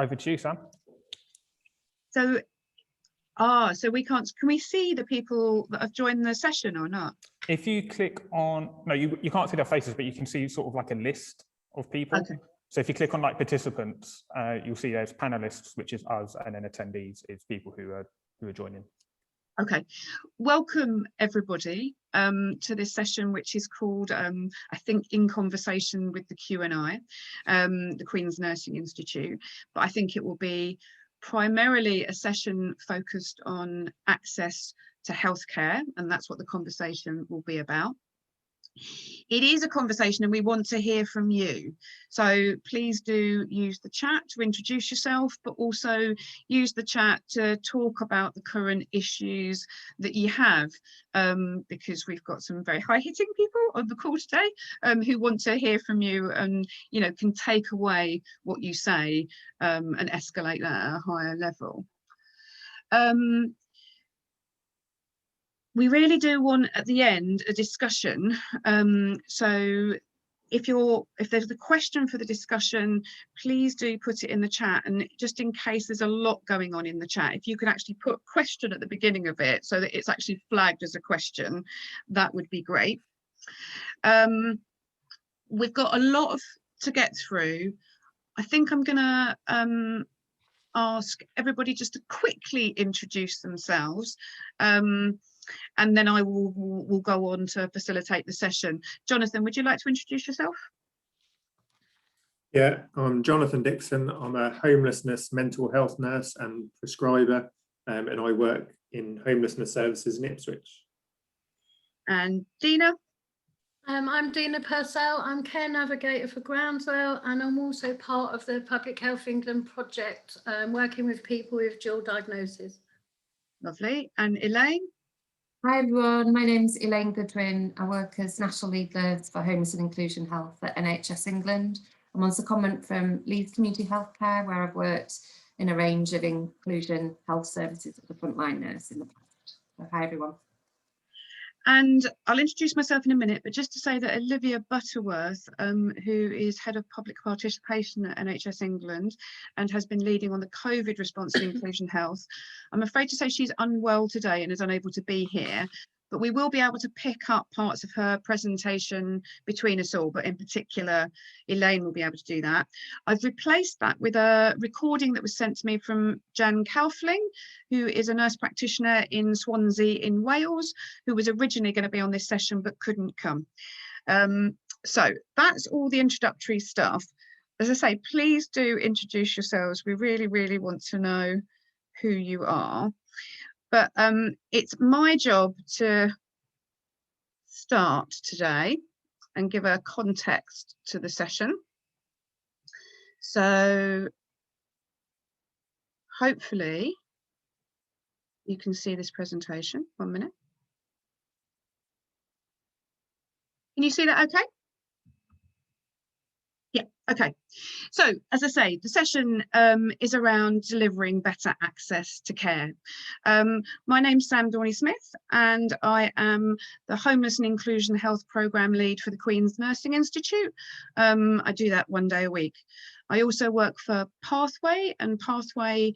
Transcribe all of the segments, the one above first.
Over to you, Sam. So, so we can't, can we see the people that have joined the session or not? If you click on, no, you can't see their faces, but you can see sort of like a list of people. Okay. So if you click on like participants, you'll see there's panelists, which is us, and then attendees is people who are joining. Okay, welcome everybody to this session, which is called, I think, In Conversation with the QNI, the Queen's Nursing Institute. But I think it will be primarily a session focused on access to healthcare, and that's what the conversation will be about. It is a conversation and we want to hear from you. So please do use the chat to introduce yourself, but also use the chat to talk about the current issues that you have, because we've got some very high-hitting people on the call today who want to hear from you and, you know, can take away what you say and escalate that at a higher level. We really do want at the end a discussion. So if there's a question for the discussion, please do put it in the chat. And just in case there's a lot going on in the chat, if you could actually put question at the beginning of it so that it's actually flagged as a question, that would be great. We've got a lot to get through. I think I'm gonna ask everybody just to quickly introduce themselves. And then I will go on to facilitate the session. Jonathan, would you like to introduce yourself? Yeah, I'm Jonathan Dixon. I'm a homelessness mental health nurse and prescriber, and I work in homelessness services in Ipswich. And Dina? I'm Dina Purcell. I'm care navigator for Groundswell, and I'm also part of the Public Health England project, working with people with dual diagnosis. Lovely. And Elaine? Hi everyone, my name's Elaine Goodwin. I work as National Lead Nurse for Homeless and Inclusion Health at NHS England. I'm on secondment from Leeds Community Healthcare, where I've worked in a range of inclusion health services as a frontline nurse in the past. So hi everyone. And I'll introduce myself in a minute, but just to say that Olivia Butterworth, who is Head of Public Participation at NHS England and has been leading on the COVID response to inclusion health, I'm afraid to say she's unwell today and is unable to be here, but we will be able to pick up parts of her presentation between us all, but in particular, Elaine will be able to do that. I've replaced that with a recording that was sent to me from Jan Kaufling, who is a nurse practitioner in Swansea in Wales, who was originally going to be on this session but couldn't come. So that's all the introductory stuff. As I say, please do introduce yourselves. We really, really want to know who you are. But it's my job to start today and give a context to the session. So hopefully you can see this presentation. 1 minute. Can you see that okay? Yeah, okay. So, as I say, the session is around delivering better access to care. My name's Sam Dorney-Smith, and I am the Homeless and Inclusion Health Programme Lead for the Queen's Nursing Institute. I do that 1 day a week. I also work for Pathway, and Pathway,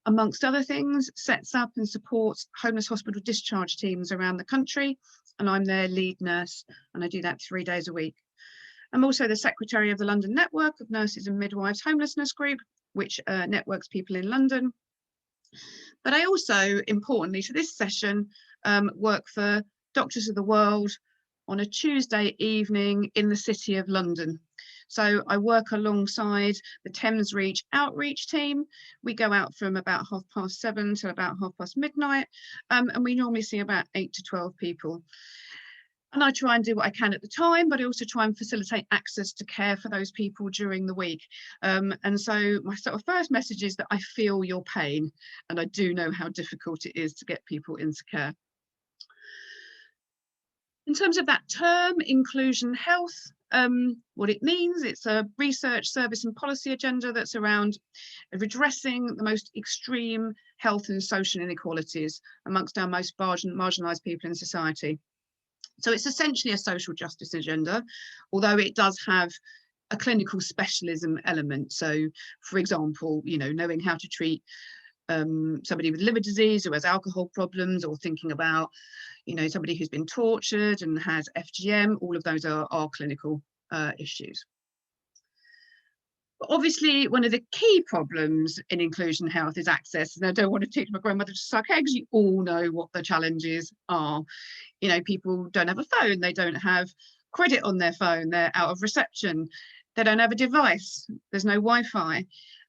amongst other things, sets up and supports homeless hospital discharge teams around the country, and I'm their lead nurse, and I do that 3 days a week. I'm also the secretary of the London Network of Nurses and Midwives Homelessness Group, which networks people in London. But I also, importantly to this session, work for Doctors of the World on a Tuesday evening in the City of London. So I work alongside the Thames Reach outreach team. We go out from about 7:30 till about midnight, and we normally see about 8 to 12 people. And I try and do what I can at the time, but I also try and facilitate access to care for those people during the week. And so my sort of first message is that I feel your pain, and I do know how difficult it is to get people into care. In terms of that term, inclusion health, what it means, it's a research, service and policy agenda that's around redressing the most extreme health and social inequalities amongst our most marginalised people in society. So it's essentially a social justice agenda, although it does have a clinical specialism element. So, for example, you know, knowing how to treat somebody with liver disease who has alcohol problems, or thinking about, you know, somebody who's been tortured and has FGM. All of those are clinical issues. But obviously, one of the key problems in inclusion health is access. And I don't want to teach my grandmother to suck eggs. You all know what the challenges are. You know, people don't have a phone, they don't have credit on their phone, they're out of reception, they don't have a device, there's no Wi-Fi.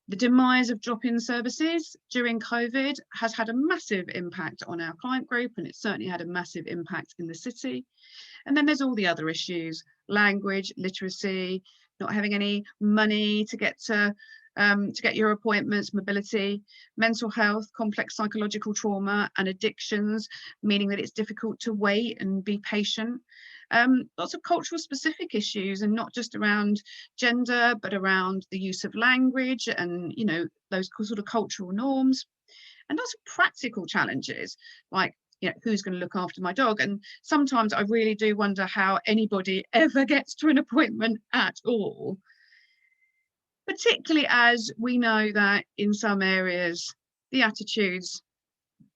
The demise of drop-in services during COVID has had a massive impact on our client group, and it's certainly had a massive impact in the city. And then there's all the other issues: language, literacy, not having any money to get your appointments, mobility, mental health, complex psychological trauma and addictions, meaning that it's difficult to wait and be patient. Lots of cultural specific issues, and not just around gender, but around the use of language and, you know, those sort of cultural norms. And lots of practical challenges, like, you know, who's going to look after my dog? And sometimes I really do wonder how anybody ever gets to an appointment at all, particularly as we know that in some areas the attitudes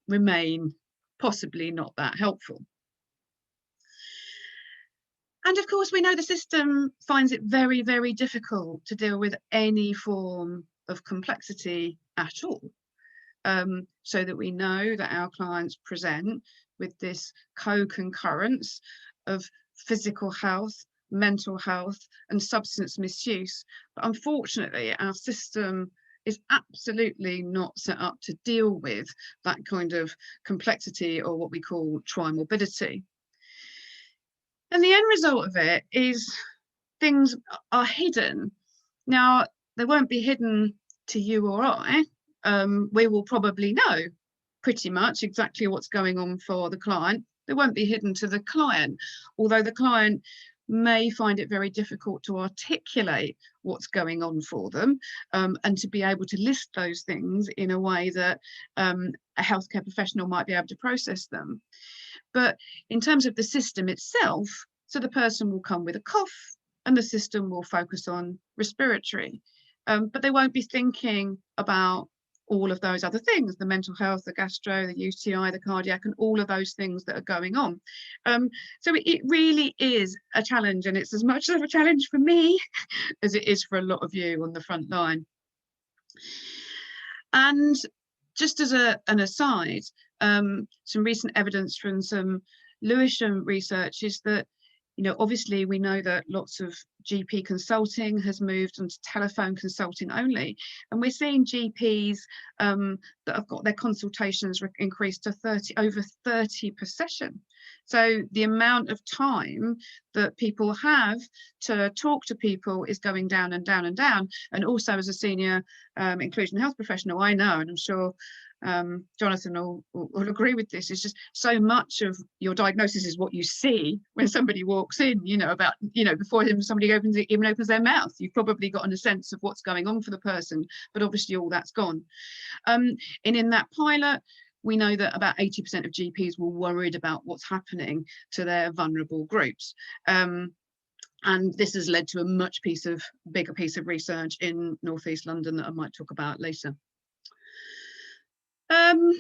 remain possibly not that helpful. And of course, we know the system finds it very, very difficult to deal with any form of complexity at all. So that we know that our clients present with this co-concurrence of physical health, mental health and substance misuse. But unfortunately, our system is absolutely not set up to deal with that kind of complexity, or what we call trimorbidity. And the end result of it is things are hidden. Now, they won't be hidden to you or I. We will probably know pretty much exactly what's going on for the client. They won't be hidden to the client, although the client may find it very difficult to articulate what's going on for them, and to be able to list those things in a way that a healthcare professional might be able to process them. But in terms of the system itself, so the person will come with a cough and the system will focus on respiratory, but they won't be thinking about all of those other things: the mental health, the gastro, the UTI, the cardiac, and all of those things that are going on. So it really is a challenge, and it's as much of a challenge for me as it is for a lot of you on the front line. And just as an aside, some recent evidence from some Lewisham research is that, you know, obviously we know that lots of GP consulting has moved onto telephone consulting only, and we're seeing GPs that have got their consultations increased to over 30 per session. So the amount of time that people have to talk to people is going down and down and down. And also, as a senior inclusion health professional, I know, and I'm sure Jonathan will agree with this, it's just so much of your diagnosis is what you see when somebody walks in, you know, about, you know, before somebody even opens their mouth, you've probably gotten a sense of what's going on for the person, but obviously all that's gone. And in that pilot, we know that about 80% of GPs were worried about what's happening to their vulnerable groups. And this has led to a much bigger piece of research in North East London that I might talk about later. And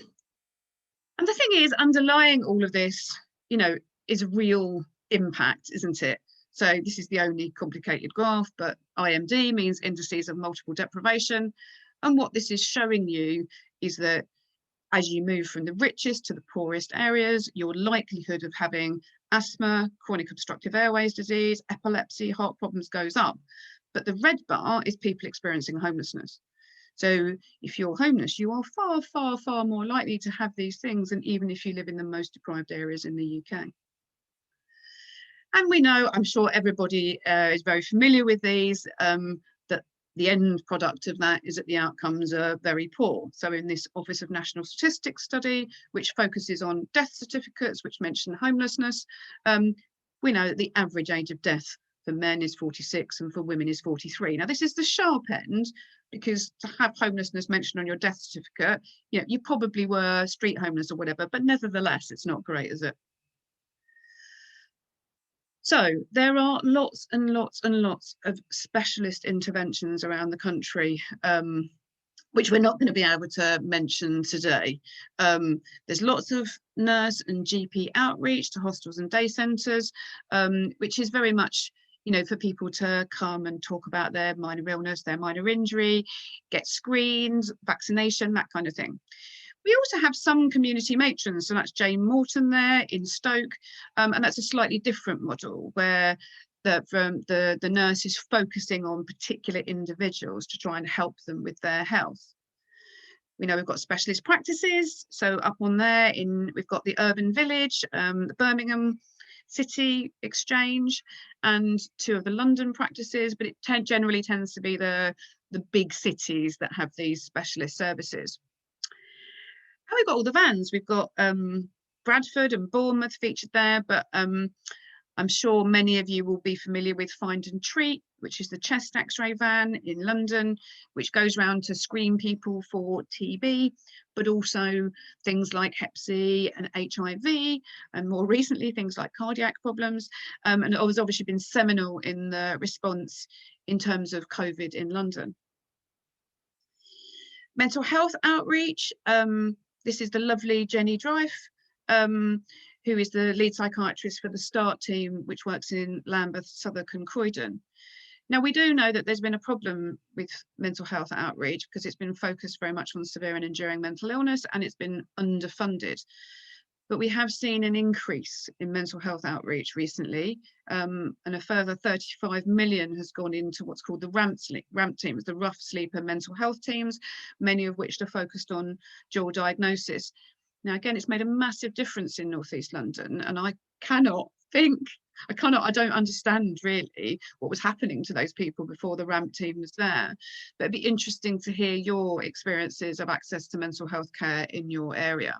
the thing is, underlying all of this, you know, is real impact, isn't it? So this is the only complicated graph, but IMD means indices of multiple deprivation. And what this is showing you is that as you move from the richest to the poorest areas, your likelihood of having asthma, chronic obstructive airways disease, epilepsy, heart problems goes up. But the red bar is people experiencing homelessness. So if you're homeless, you are far, far, far more likely to have these things than even if you live in the most deprived areas in the UK. And we know, I'm sure everybody is very familiar with these, that the end product of that is that the outcomes are very poor. So in this Office of National Statistics study, which focuses on death certificates, which mention homelessness, we know that the average age of death for men is 46 and for women is 43. Now, this is the sharp end, because to have homelessness mentioned on your death certificate, you know, you probably were street homeless or whatever, but nevertheless, it's not great, is it? So there are lots and lots and lots of specialist interventions around the country, which we're not going to be able to mention today. There's lots of nurse and GP outreach to hostels and day centres, which is very much, you know, for people to come and talk about their minor illness, their minor injury, get screened, vaccination, that kind of thing. We also have some community matrons, so that's Jane Morton there in Stoke, and that's a slightly different model where the nurse is focusing on particular individuals to try and help them with their health. We know we've got specialist practices, so up on there we've got the Urban Village, the Birmingham City Exchange, and 2 of the London practices, but it generally tends to be the big cities that have these specialist services. And we've got all the vans. We've got Bradford and Bournemouth featured there, but I'm sure many of you will be familiar with Find and Treat, which is the chest X-ray van in London, which goes around to screen people for TB, but also things like Hep C and HIV, and more recently things like cardiac problems. And it has obviously been seminal in the response in terms of COVID in London. Mental health outreach. This is the lovely Jenny Drive, who is the lead psychiatrist for the START team, which works in Lambeth, Southwark and Croydon. Now, we do know that there's been a problem with mental health outreach because it's been focused very much on severe and enduring mental illness, and it's been underfunded. But we have seen an increase in mental health outreach recently, and a further 35 million has gone into what's called the RAMP teams, the rough sleeper mental health teams, many of which are focused on dual diagnosis. Now, again, it's made a massive difference in North East London, and I don't understand really what was happening to those people before the RAMP team was there. But it'd be interesting to hear your experiences of access to mental health care in your area.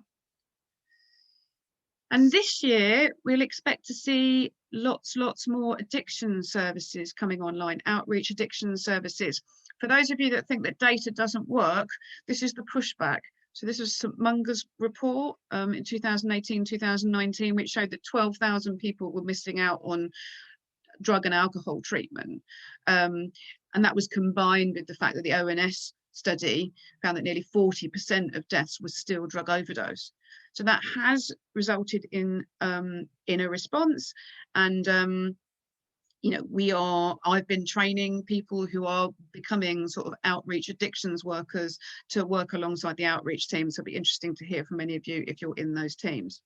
And this year, we'll expect to see lots more addiction services coming online, outreach addiction services. For those of you that think that data doesn't work, this is the pushback. So this is St Mungo's report in 2018-2019, which showed that 12,000 people were missing out on drug and alcohol treatment. And that was combined with the fact that the ONS study found that nearly 40% of deaths was still drug overdose. So that has resulted in a response, and you know, I've been training people who are becoming sort of outreach addictions workers to work alongside the outreach team. So it'll be interesting to hear from many of you if you're in those teams.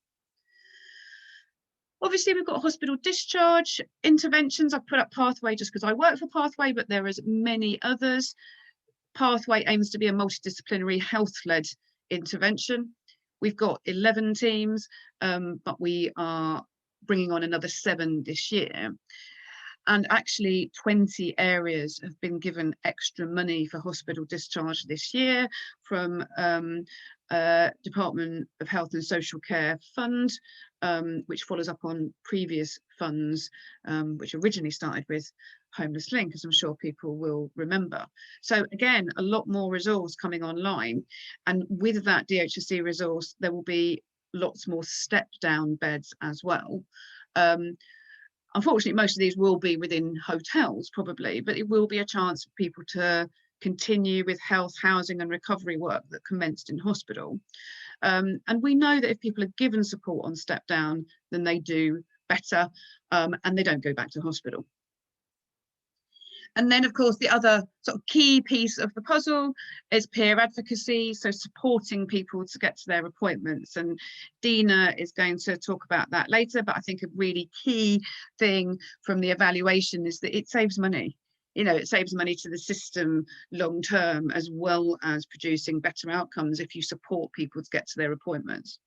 Obviously, we've got hospital discharge interventions. I've put up Pathway just because I work for Pathway, but there is many others. Pathway aims to be a multidisciplinary health-led intervention. We've got 11 teams, but we are bringing on another 7 this year. And actually 20 areas have been given extra money for hospital discharge this year from Department of Health and Social Care Fund, which follows up on previous funds, which originally started with Homeless Link, as I'm sure people will remember. So again, a lot more resource coming online, and with that DHSC resource, there will be lots more step down beds as well. Unfortunately, most of these will be within hotels probably, but it will be a chance for people to continue with health, housing and recovery work that commenced in hospital. And we know that if people are given support on step down, then they do better and they don't go back to hospital. And then, of course, the other sort of key piece of the puzzle is peer advocacy, so supporting people to get to their appointments. And Dina is going to talk about that later, but I think a really key thing from the evaluation is that it saves money. You know, it saves money to the system long term, as well as producing better outcomes if you support people to get to their appointments.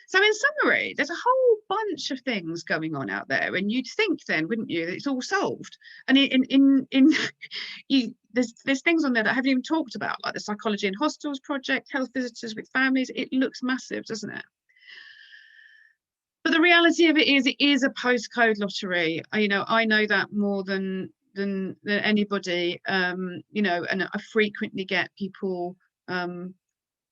So in summary, there's a whole bunch of things going on out there, and you'd think then, wouldn't you, that it's all solved? And there's things on there that I haven't even talked about, like the Psychology in Hostels project, health visitors with families. It looks massive, doesn't it? But the reality of it is a postcode lottery. You know, I know that more than anybody. You know, and I frequently get people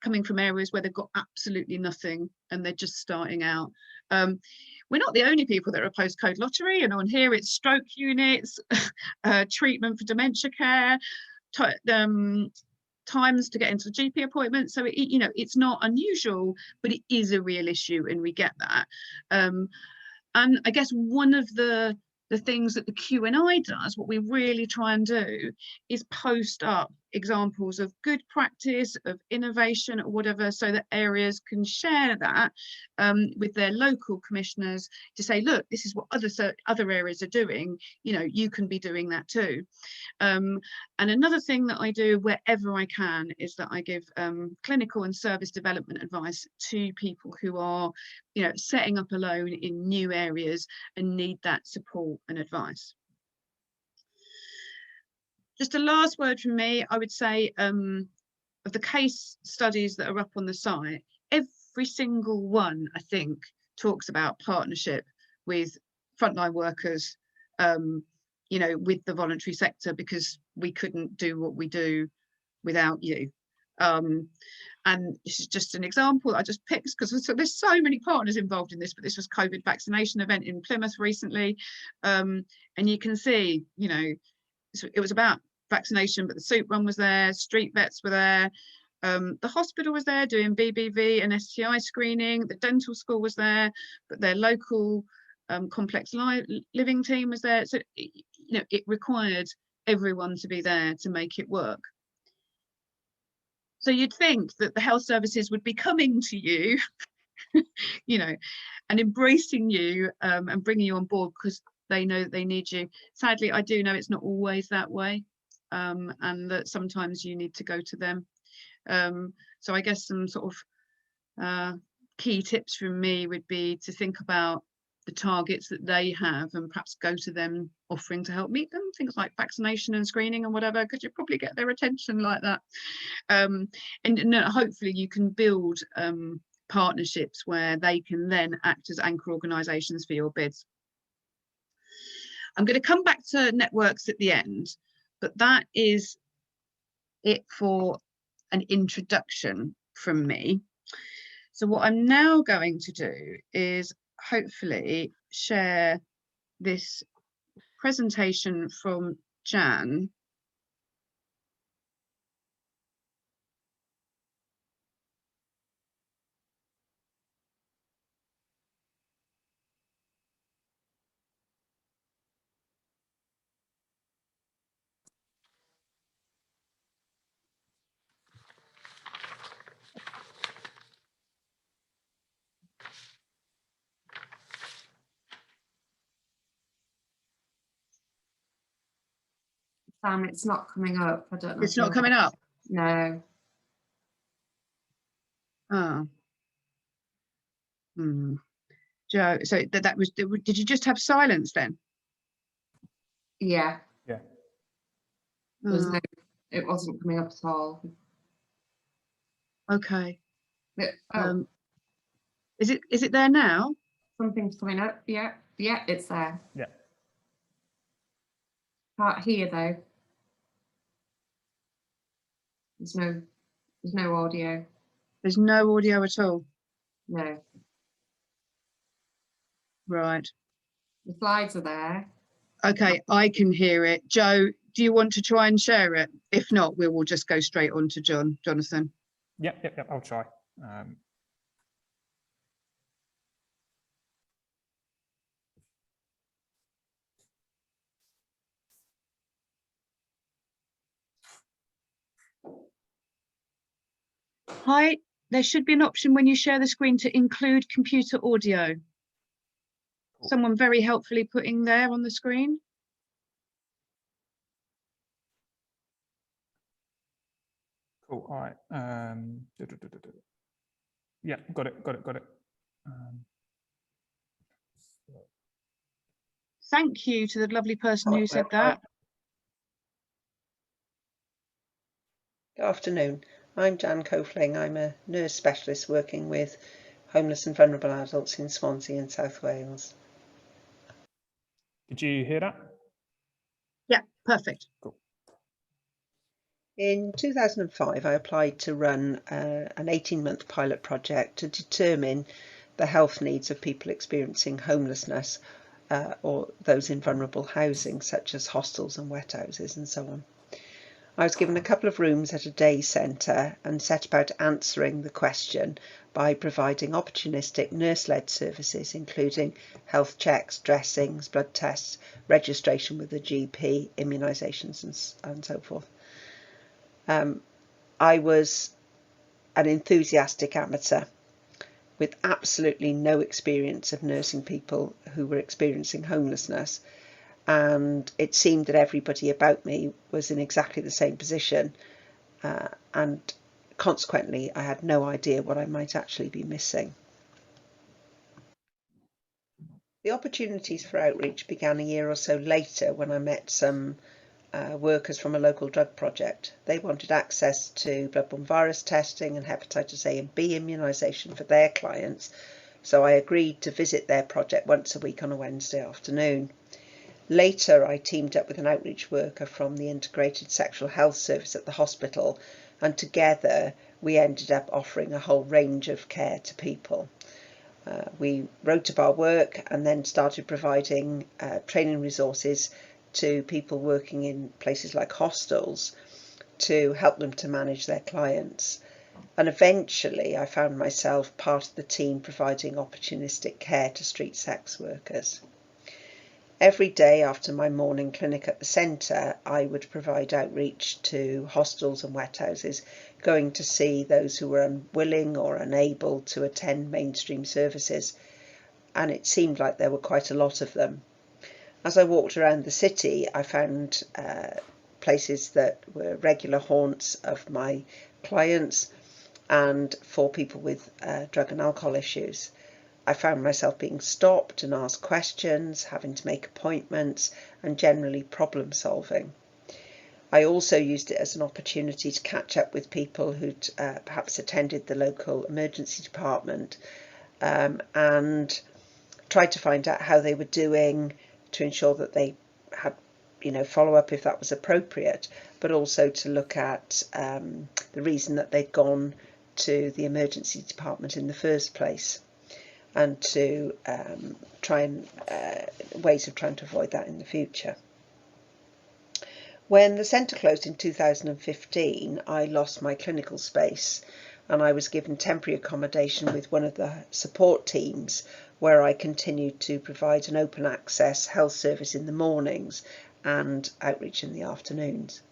coming from areas where they've got absolutely nothing and they're just starting out. We're not the only people that are a postcode lottery, and on here it's stroke units, treatment for dementia care, times to get into a GP appointment. So you know, it's not unusual, but it is a real issue, and we get that. And I guess one of the things that the QNI does, what we really try and do, is post up examples of good practice, of innovation, or whatever, so that areas can share that with their local commissioners to say, look, this is what other areas are doing, you know, you can be doing that too. And another thing that I do wherever I can is that I give clinical and service development advice to people who are, you know, setting up alone in new areas and need that support and advice. Just a last word from me, I would say, of the case studies that are up on the site, every single one, I think, talks about partnership with frontline workers, you know, with the voluntary sector, because we couldn't do what we do without you. And this is just an example I just picked because there's so many partners involved in this, but this was COVID vaccination event in Plymouth recently. And you can see, you know, it was about vaccination, but the soup run was there, street vets were there, the hospital was there doing BBV and STI screening, the dental school was there, but their local complex living team was there. So, you know, it required everyone to be there to make it work. So you'd think that the health services would be coming to you, you know, and embracing you and bringing you on board because they know that they need you. Sadly, I do know it's not always that way, and that sometimes you need to go to them. So I guess some sort of key tips from me would be to think about the targets that they have and perhaps go to them offering to help meet them, things like vaccination and screening and whatever, because you probably get their attention like that. And hopefully you can build partnerships where they can then act as anchor organisations for your bids. I'm going to come back to networks at the end, but that is it for an introduction from me. So what I'm now going to do is hopefully share this presentation from Jan. Sam, it's not coming up. I don't know. It's not coming up? No. Oh. Joe, so that was, did you just have silence then? Yeah. Yeah. There's no, it wasn't coming up at all. Okay. Oh, Is it there now? something's coming up. Yeah. Yeah, it's there. Yeah. Can't hear though. There's no audio. There's no audio at all. No. Right. The slides are there. Okay, I can hear it. Joe, do you want to try and share it? If not, we will just go straight on to Jonathan. Yep, I'll try. Hi, there should be an option when you share the screen to include computer audio. Cool. Someone very helpfully putting there on the screen. Cool. All right. Yeah, got it. Thank you to the lovely person who said that. Good afternoon. I'm Jan Coafling. I'm a nurse specialist working with homeless and vulnerable adults in Swansea and South Wales. Did you hear that? Yeah, perfect. Cool. In 2005, I applied to run an 18-month pilot project to determine the health needs of people experiencing homelessness or those in vulnerable housing, such as hostels and wet houses and so on. I was given a couple of rooms at a day centre and set about answering the question by providing opportunistic nurse-led services, including health checks, dressings, blood tests, registration with the GP, immunisations and so forth. I was an enthusiastic amateur with absolutely no experience of nursing people who were experiencing homelessness, and it seemed that everybody about me was in exactly the same position, and consequently I had no idea what I might actually be missing. The opportunities for outreach began a year or so later when I met some workers from a local drug project. They wanted access to bloodborne virus testing and hepatitis A and B immunisation for their clients, so I agreed to visit their project once a week on a Wednesday afternoon. Later, I teamed up with an outreach worker from the Integrated Sexual Health Service at the hospital, and together we ended up offering a whole range of care to people. We wrote up our work and then started providing training resources to people working in places like hostels to help them to manage their clients. And eventually I found myself part of the team providing opportunistic care to street sex workers. Every day after my morning clinic at the centre, I would provide outreach to hostels and wet houses, going to see those who were unwilling or unable to attend mainstream services, and it seemed like there were quite a lot of them. As I walked around the city, I found places that were regular haunts of my clients and for people with drug and alcohol issues. I found myself being stopped and asked questions, having to make appointments, and generally problem solving. I also used it as an opportunity to catch up with people who'd perhaps attended the local emergency department and tried to find out how they were doing, to ensure that they had, follow up if that was appropriate, but also to look at the reason that they'd gone to the emergency department in the first place, and to try and ways of trying to avoid that in the future. When the centre closed in 2015, I lost my clinical space and I was given temporary accommodation with one of the support teams, where I continued to provide an open access health service in the mornings and outreach in the afternoons.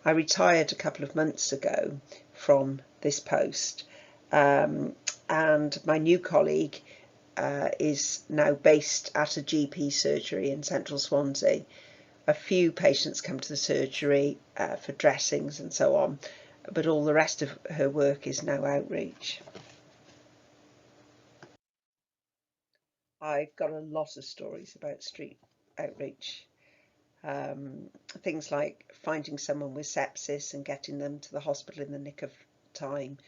I retired a couple of months ago from this post, and my new colleague is now based at a GP surgery in central Swansea. A few patients come to the surgery for dressings and so on, but all the rest of her work is now outreach. I've got a lot of stories about street outreach. Things like finding someone with sepsis and getting them to the hospital in the nick of time,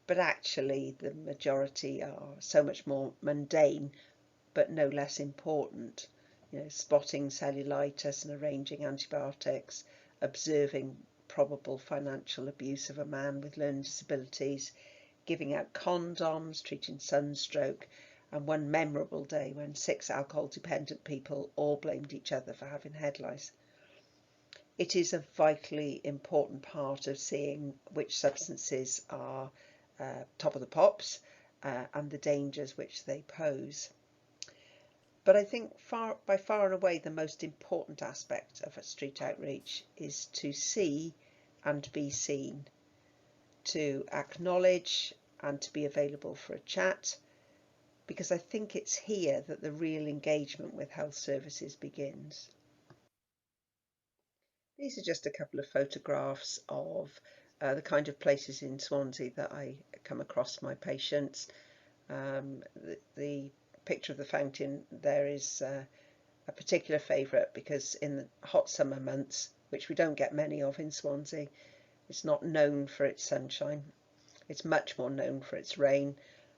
but actually the majority are so much more mundane but no less important. Spotting cellulitis and arranging antibiotics, observing probable financial abuse of a man with learning disabilities, giving out condoms, treating sunstroke, and one memorable day when 6 alcohol-dependent people all blamed each other for having head lice. It is a vitally important part of seeing which substances are top of the pops and the dangers which they pose. But I think by far and away the most important aspect of a street outreach is to see and be seen, to acknowledge and to be available for a chat, because I think it's here that the real engagement with health services begins. These are just a couple of photographs of the kind of places in Swansea that I come across my patients. The picture of the fountain there is a particular favourite, because in the hot summer months, which we don't get many of in Swansea, it's not known for its sunshine. It's much more known for its rain,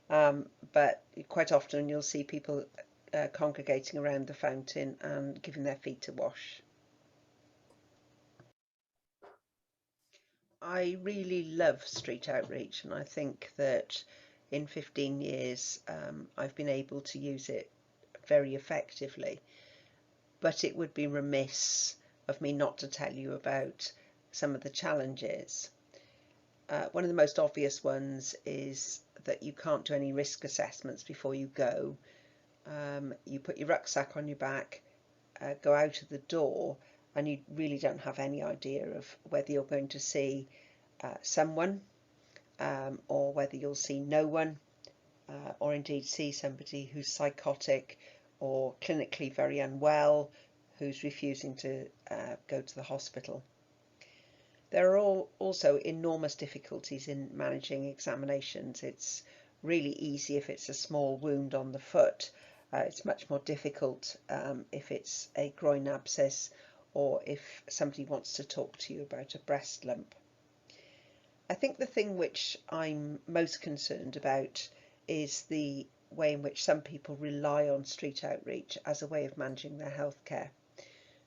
but quite often you'll see people congregating around the fountain and giving their feet a wash. I really love street outreach, and I think that in 15 years I've been able to use it very effectively. But it would be remiss of me not to tell you about some of the challenges. One of the most obvious ones is that you can't do any risk assessments before you go. You put your rucksack on your back, go out of the door, and you really don't have any idea of whether you're going to see someone or whether you'll see no one, or indeed see somebody who's psychotic or clinically very unwell, who's refusing to go to the hospital. There are also enormous difficulties in managing examinations. It's really easy if it's a small wound on the foot. It's much more difficult if it's a groin abscess or if somebody wants to talk to you about a breast lump. I think the thing which I'm most concerned about is the way in which some people rely on street outreach as a way of managing their healthcare.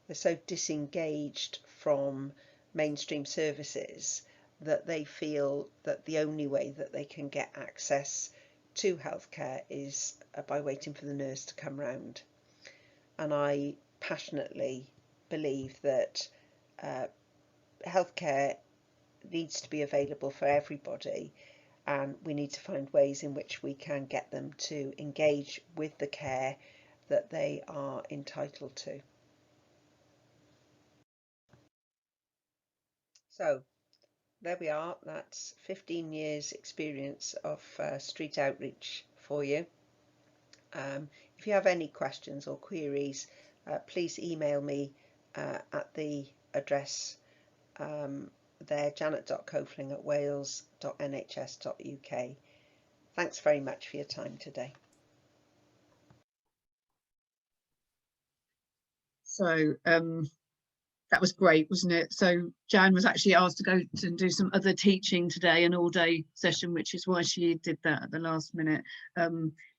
They're so disengaged from mainstream services that they feel that the only way that they can get access to healthcare is by waiting for the nurse to come round. And I passionately believe that healthcare needs to be available for everybody, and we need to find ways in which we can get them to engage with the care that they are entitled to. So there we are. That's 15 years experience of street outreach for you. If you have any questions or queries, please email me at the address there, janet.cofling@wales.nhs.uk. Thanks very much for your time today. So that was great, wasn't it? So Jan was actually asked to go and do some other teaching today, an all-day session, which is why she did that at the last minute.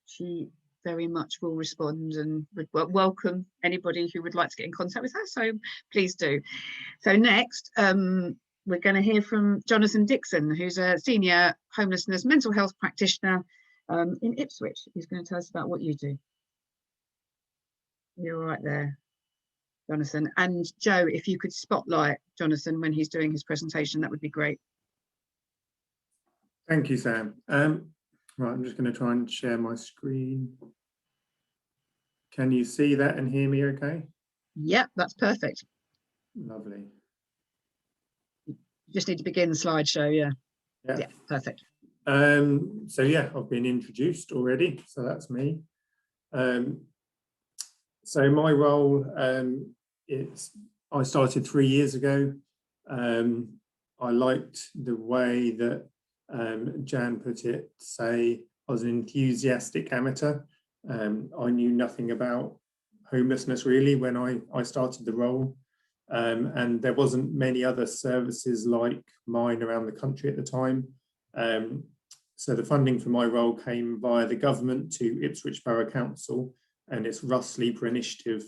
She very much will respond and would welcome anybody who would like to get in contact with her, so please do. So next, we're going to hear from Jonathan Dixon, who's a senior homelessness mental health practitioner in Ipswich. He's going to tell us about what you do. You're right there, Jonathan. And Joe, if you could spotlight Jonathan when he's doing his presentation, that would be great. Thank you, Sam. Right, I'm just going to try and share my screen. Can you see that and hear me okay? Yep, that's perfect. Lovely. You just need to begin the slideshow, yeah. Yeah, Perfect. So yeah, I've been introduced already, so that's me. So my role, I started 3 years ago. I liked the way that Jan put it, say I was an enthusiastic amateur. I knew nothing about homelessness really when I started the role, and there wasn't many other services like mine around the country at the time. So the funding for my role came via the government to Ipswich Borough Council, and it's Russ Sleeper Initiative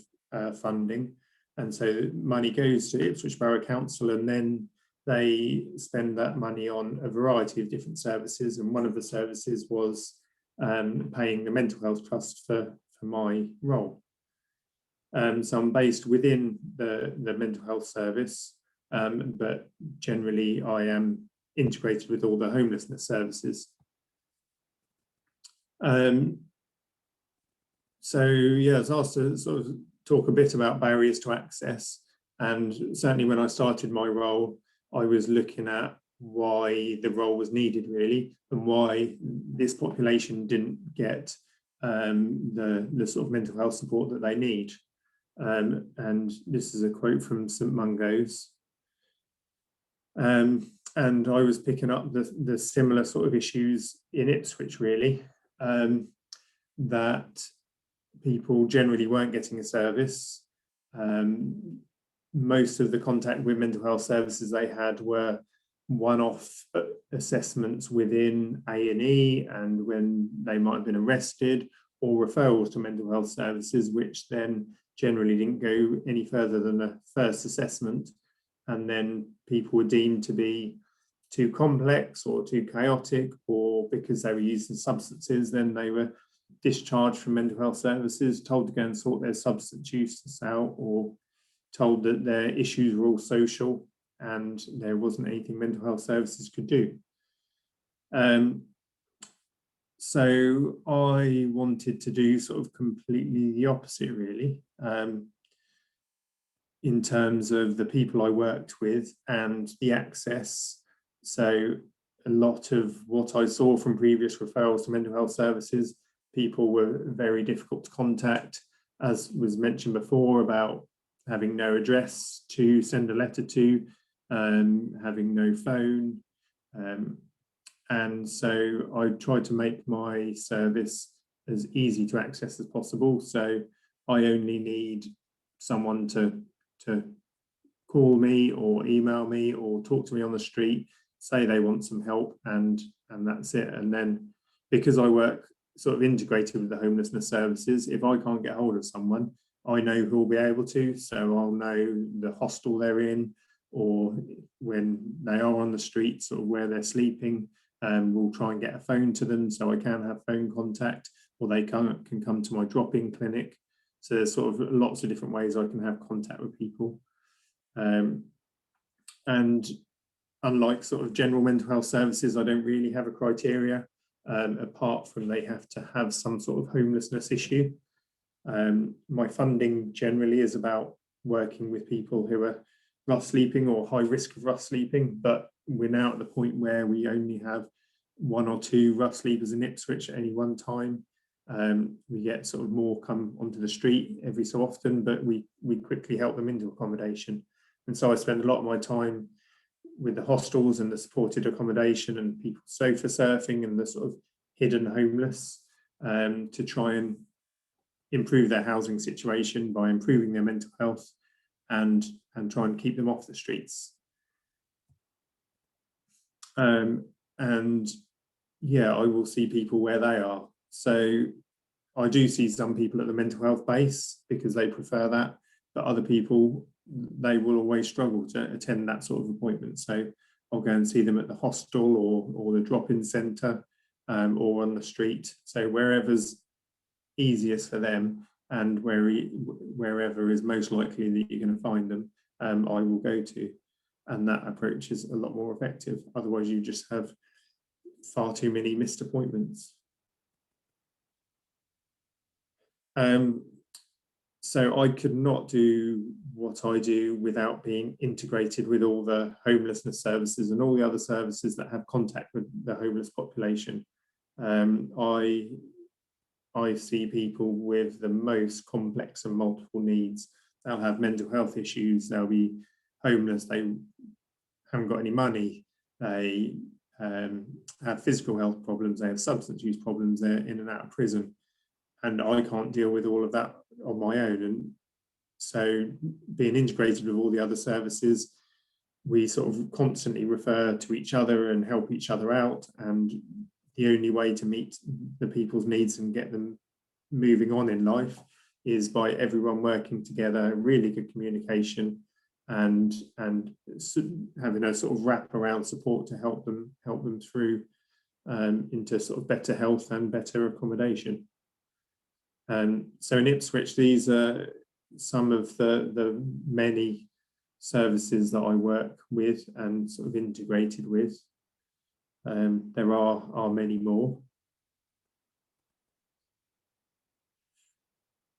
funding. And so money goes to Ipswich Borough Council, and then they spend that money on a variety of different services. And one of the services was paying the Mental Health Trust for my role. So I'm based within the mental health service, but generally I am integrated with all the homelessness services. So yeah, I was asked to sort of talk a bit about barriers to access, and certainly when I started my role, I was looking at why the role was needed really, and why this population didn't get the sort of mental health support that they need. And this is a quote from St Mungo's. And I was picking up the similar sort of issues in Ipswich really, that people generally weren't getting a service. Most of the contact with mental health services they had were one-off assessments within A&E and when they might have been arrested, or referrals to mental health services, which then generally didn't go any further than a first assessment, and then people were deemed to be too complex or too chaotic, or because they were using substances, then they were discharged from mental health services, told to go and sort their substance use out, or told that their issues were all social and there wasn't anything mental health services could do. So I wanted to do sort of completely the opposite, really, in terms of the people I worked with and the access. So a lot of what I saw from previous referrals to mental health services, people were very difficult to contact, as was mentioned before, about having no address to send a letter to, having no phone. And so I tried to make my service as easy to access as possible. So I only need someone to call me or email me or talk to me on the street, say they want some help, and that's it. And then because I work sort of integrated with the homelessness services, if I can't get hold of someone, I know who will be able to. So I'll know the hostel they're in, or when they are on the streets or where they're sleeping, we'll try and get a phone to them so I can have phone contact, or they can come to my drop-in clinic. So there's sort of lots of different ways I can have contact with people. And unlike sort of general mental health services, I don't really have a criteria, apart from they have to have some sort of homelessness issue. My funding generally is about working with people who are rough sleeping or high risk of rough sleeping, but we're now at the point where we only have 1 or 2 rough sleepers in Ipswich at any one time. We get sort of more come onto the street every so often, but we quickly help them into accommodation. And so I spend a lot of my time with the hostels and the supported accommodation and people sofa surfing and the sort of hidden homeless, to try and improve their housing situation by improving their mental health and try and keep them off the streets. And yeah, I will see people where they are. So I do see some people at the mental health base because they prefer that, but other people, they will always struggle to attend that sort of appointment. So I'll go and see them at the hostel or the drop-in centre, or on the street. So wherever's easiest for them and wherever is most likely that you're going to find them, I will go to. And that approach is a lot more effective. Otherwise, you just have far too many missed appointments. So I could not do what I do without being integrated with all the homelessness services and all the other services that have contact with the homeless population. I see people with the most complex and multiple needs. They'll have mental health issues, they'll be homeless, they haven't got any money, they have physical health problems, they have substance use problems, they're in and out of prison. And I can't deal with all of that on my own. And so being integrated with all the other services, we sort of constantly refer to each other and help each other out. And the only way to meet the people's needs and get them moving on in life is by everyone working together, really good communication, and having a sort of wraparound support to help them through into sort of better health and better accommodation. So in Ipswich, these are some of the many services that I work with and sort of integrated with. There are many more.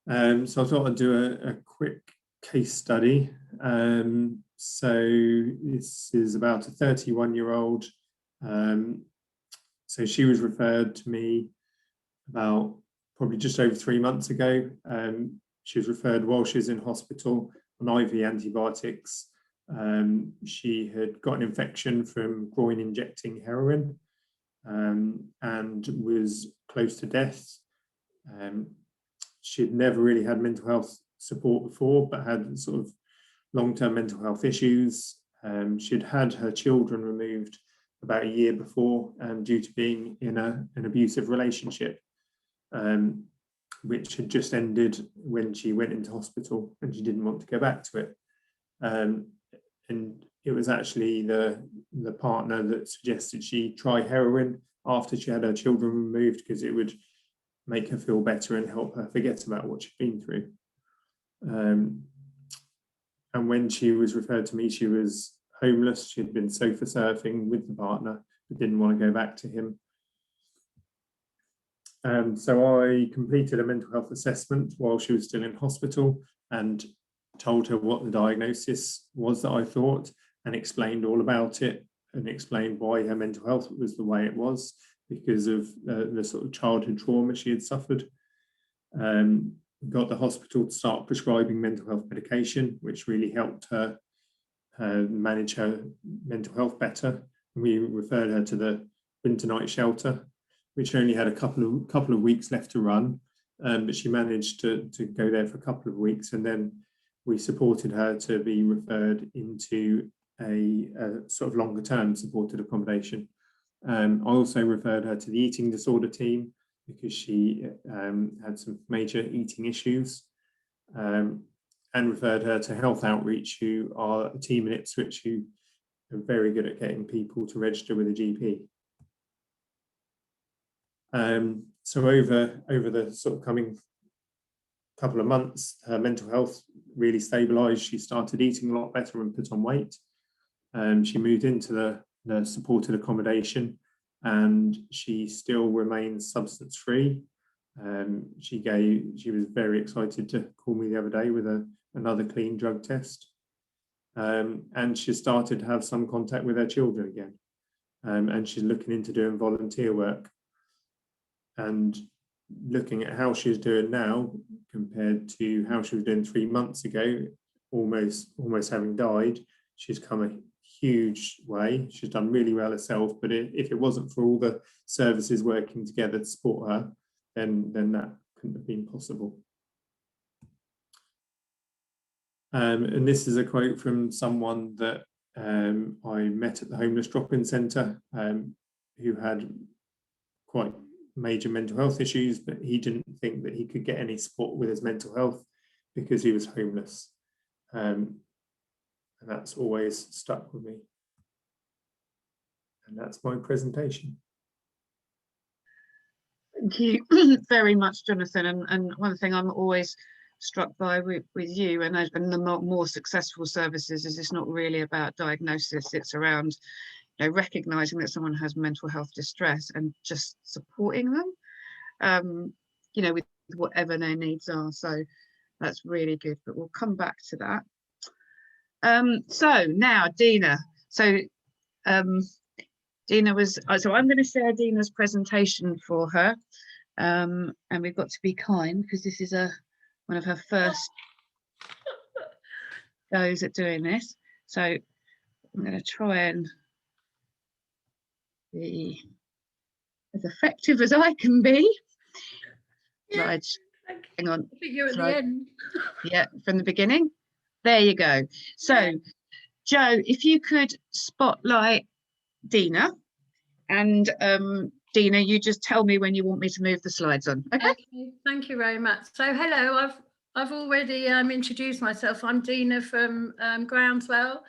So I thought I'd do a quick case study. So this is about a 31-year-old. So she was referred to me about probably just over 3 months ago. She was referred while she was in hospital on IV antibiotics. She had got an infection from groin injecting heroin, and was close to death. She'd never really had mental health support before, but had sort of long-term mental health issues. She'd had her children removed about a year before, due to being in an abusive relationship, which had just ended when she went into hospital, and she didn't want to go back to it. And it was actually the the partner that suggested she try heroin after she had her children removed, because it would make her feel better and help her forget about what she'd been through. And when she was referred to me, she was homeless. She'd been sofa surfing with the partner, but didn't want to go back to him. So I completed a mental health assessment while she was still in hospital and told her what the diagnosis was that I thought, and explained all about it, and explained why her mental health was the way it was because of the sort of childhood trauma she had suffered. Got the hospital to start prescribing mental health medication, which really helped her manage her mental health better. We referred her to the winter night shelter, which only had a couple of weeks left to run, but she managed to go there for a couple of weeks, and then we supported her to be referred into a sort of longer term supported accommodation. I also referred her to the eating disorder team because she had some major eating issues, and referred her to Health Outreach, who are a team in Ipswich who are very good at getting people to register with a GP. So over the sort of coming couple of months, her mental health really stabilised. She started eating a lot better and put on weight. She moved into the supported accommodation, and she still remains substance free. She was very excited to call me the other day with another clean drug test, and she started to have some contact with her children again, and she's looking into doing volunteer work. And looking at how she's doing now compared to how she was doing 3 months ago, almost having died, she's come a huge way. She's done really well herself, but if it wasn't for all the services working together to support her, then that couldn't have been possible. And this is a quote from someone that I met at the homeless drop-in centre, who had quite major mental health issues, but he didn't think that he could get any support with his mental health because he was homeless. And that's always stuck with me. And that's my presentation. Thank you very much, Jonathan. And one thing I'm always struck by with you and the more successful services is it's not really about diagnosis. It's around recognizing that someone has mental health distress and just supporting them, with whatever their needs are. So that's really good, but we'll come back to that. So now Dina. So Dina so I'm going to share Dina's presentation for her, and we've got to be kind because this is one of her first goes at doing this. So I'm going to try and be as effective as I can be. Yeah, right, hang on. I think you're at the end. Yeah, from the beginning. There you go. So, yeah. Joe, if you could spotlight Dina, and Dina, you just tell me when you want me to move the slides on. Okay. Thank you very much. So, hello. I've already introduced myself. I'm Dina from Groundswell.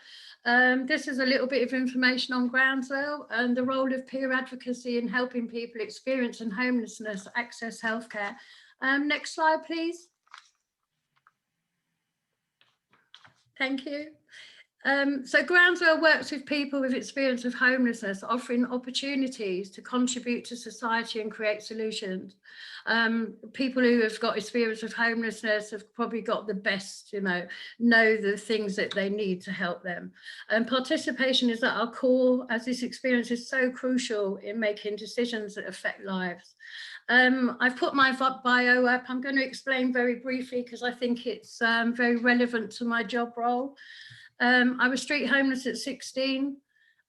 This is a little bit of information on Groundswell and the role of peer advocacy in helping people experiencing homelessness access healthcare. Next slide, please. Thank you. So Groundswell works with people with experience of homelessness, offering opportunities to contribute to society and create solutions. People who have got experience of homelessness have probably got the best, know the things that they need to help them. And participation is at our core, as this experience is so crucial in making decisions that affect lives. I've put my bio up. I'm going to explain very briefly because I think it's very relevant to my job role. I was street homeless at 16.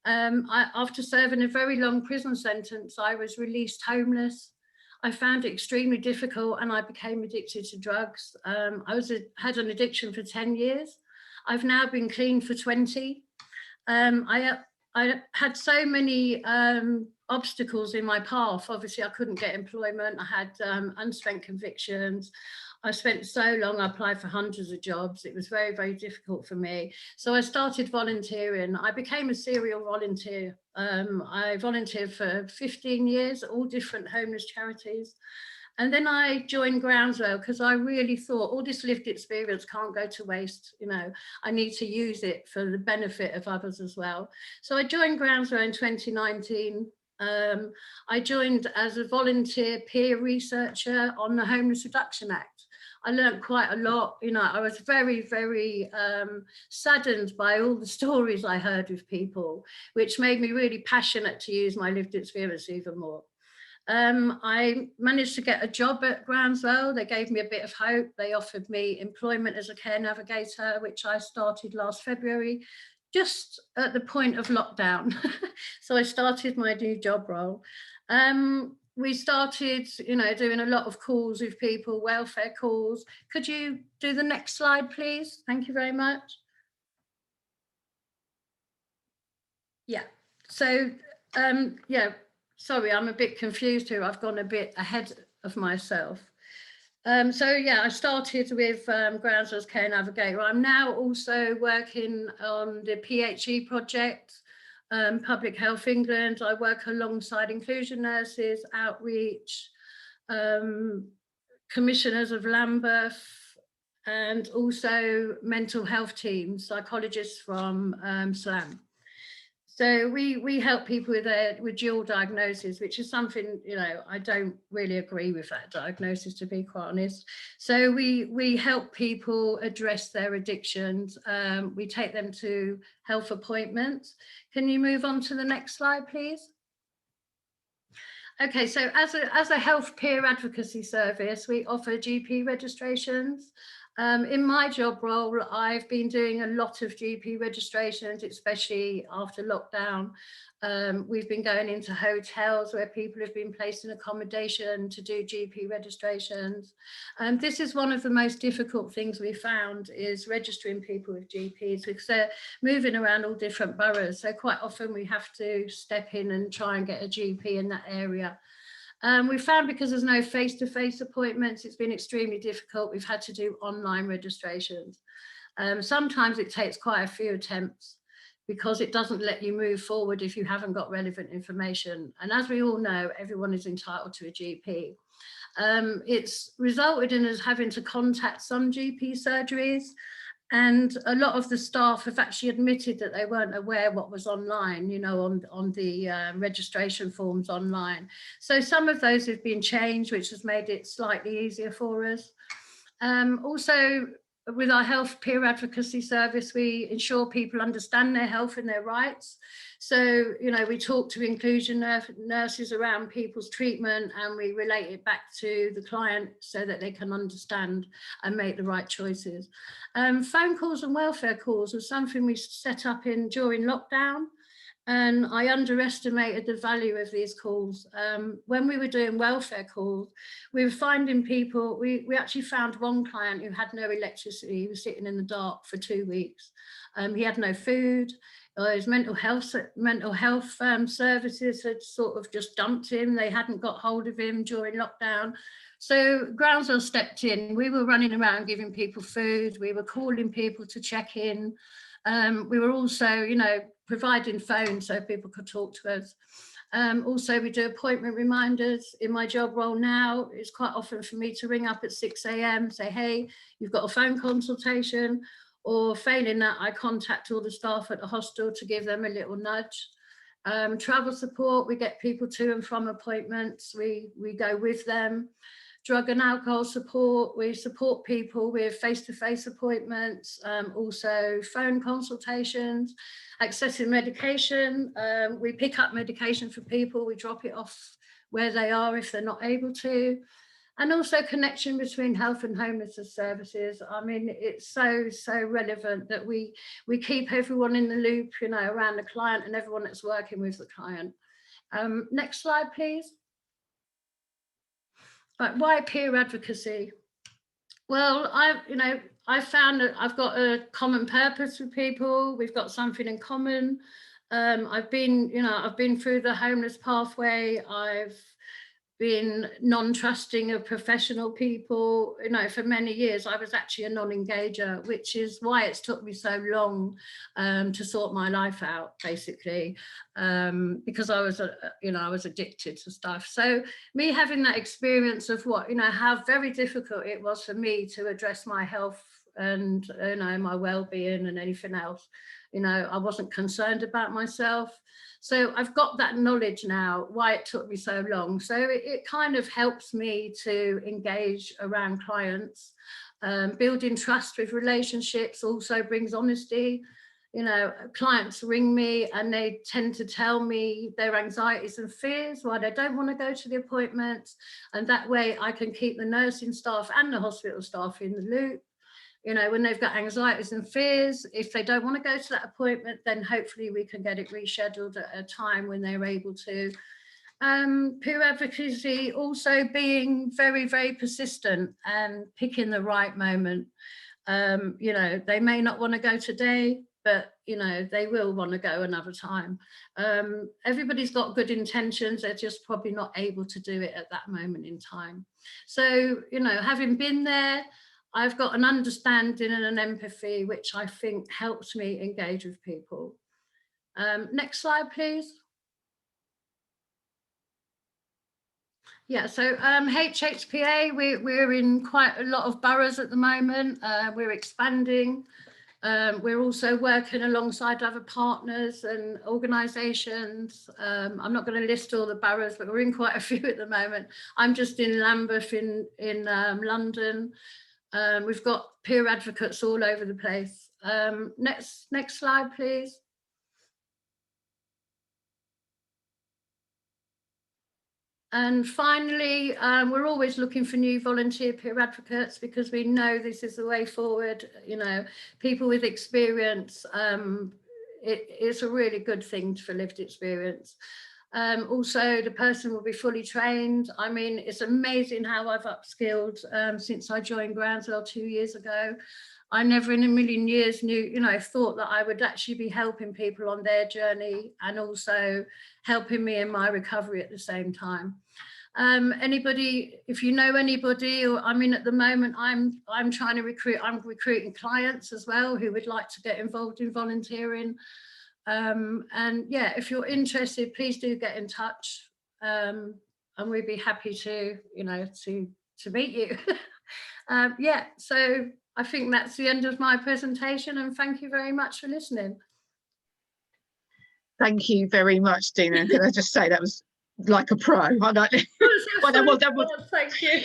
After serving a very long prison sentence, I was released homeless. I found it extremely difficult and I became addicted to drugs. I had an addiction for 10 years. I've now been clean for 20. I had so many obstacles in my path. Obviously, I couldn't get employment. I had unspent convictions. I spent so long, I applied for hundreds of jobs. It was very, very difficult for me. So I started volunteering. I became a serial volunteer. I volunteered for 15 years at all different homeless charities. And then I joined Groundswell because I really thought all this lived experience can't go to waste. You know, I need to use it for the benefit of others as well. So I joined Groundswell in 2019. I joined as a volunteer peer researcher on the Homeless Reduction Act. I learned quite a lot. You know, I was very, very saddened by all the stories I heard of people, which made me really passionate to use my lived experience even more. I managed to get a job at Groundswell. They gave me a bit of hope. They offered me employment as a care navigator, which I started last February, just at the point of lockdown. So I started my new job role. We started, you know, doing a lot of calls with people, welfare calls. Could you do the next slide, please? Thank you very much. Yeah, so, yeah, sorry, I'm a bit confused here. I've gone a bit ahead of myself. So yeah, I started with Groundswell's Care Navigator. I'm now also working on the PHE project, Public Health England. I work alongside inclusion nurses, outreach, commissioners of Lambeth, and also mental health teams, psychologists from SLAM. So we help people with dual diagnosis, which is something, you know, I don't really agree with that diagnosis, to be quite honest. So we help people address their addictions. We take them to health appointments. Can you move on to the next slide, please? Okay, so as a health peer advocacy service, we offer GP registrations. In my job role, I've been doing a lot of GP registrations, especially after lockdown. We've been going into hotels where people have been placed in accommodation to do GP registrations. This is one of the most difficult things we found, is registering people with GPs, because they're moving around all different boroughs. So quite often we have to step in and try and get a GP in that area. We found because there's no face-to-face appointments, it's been extremely difficult. We've had to do online registrations. Sometimes it takes quite a few attempts because it doesn't let you move forward if you haven't got relevant information. And as we all know, everyone is entitled to a GP. It's resulted in us having to contact some GP surgeries, and a lot of the staff have actually admitted that they weren't aware what was online, you know, on the registration forms online. So some of those have been changed, which has made it slightly easier for us. Also, with our health peer advocacy service, we ensure people understand their health and their rights. So, you know, we talk to inclusion nurses around people's treatment, and we relate it back to the client so that they can understand and make the right choices. Phone calls and welfare calls was something we set up during lockdown, and I underestimated the value of these calls. When we were doing welfare calls, we were finding people, we actually found one client who had no electricity. He was sitting in the dark for 2 weeks. He had no food. His mental health services had sort of just dumped him. They hadn't got hold of him during lockdown. So Groundswell stepped in. We were running around giving people food. We were calling people to check in. We were also, you know, providing phones so people could talk to us. Also, we do appointment reminders. In my job role now, it's quite often for me to ring up at 6 a.m, say, hey, you've got a phone consultation, or failing that, I contact all the staff at the hostel to give them a little nudge. Travel support, we get people to and from appointments, we go with them. Drug and alcohol support, we support people with face-to-face appointments, also phone consultations, accessing medication. We pick up medication for people, we drop it off where they are if they're not able to. And also connection between health and homelessness services. I mean, it's so relevant that we keep everyone in the loop, you know, around the client and everyone that's working with the client. Next slide, please. Right, why peer advocacy? Well, I found that I've got a common purpose with people. We've got something in common. I've been through the homeless pathway. I've being non-trusting of professional people. You know, for many years I was actually a non-engager, which is why it's took me so long to sort my life out, basically, because I was I was addicted to stuff. So me having that experience of how very difficult it was for me to address my health and my well-being and anything else, I wasn't concerned about myself. So I've got that knowledge now, why it took me so long. So it kind of helps me to engage around clients. Building trust with relationships also brings honesty. Clients ring me and they tend to tell me their anxieties and fears, why they don't want to go to the appointments. And that way I can keep the nursing staff and the hospital staff in the loop. When they've got anxieties and fears, if they don't want to go to that appointment, then hopefully we can get it rescheduled at a time when they're able to. Peer advocacy also being very, very persistent and picking the right moment. They may not want to go today, but they will want to go another time. Everybody's got good intentions, they're just probably not able to do it at that moment in time. So, having been there, I've got an understanding and an empathy, which I think helps me engage with people. Next slide, please. Yeah, so HHPA, we're in quite a lot of boroughs at the moment. We're expanding. We're also working alongside other partners and organisations. I'm not going to list all the boroughs, but we're in quite a few at the moment. I'm just in Lambeth in London. We've got peer advocates all over the place. Next slide, please. And finally, we're always looking for new volunteer peer advocates because we know this is the way forward. People with experience, it's a really good thing for lived experience. Also, the person will be fully trained. I mean, it's amazing how I've upskilled since I joined Groundswell 2 years ago. I never in a million years thought that I would actually be helping people on their journey and also helping me in my recovery at the same time. Anybody, if you know anybody, or at the moment I'm trying to recruit, I'm recruiting clients as well who would like to get involved in volunteering. And yeah, if you're interested, please do get in touch, and we'd be happy to meet you. Yeah, so I think that's the end of my presentation, and thank you very much for listening. Thank you very much, Dina. Can I just say that was like a pro? Thank you.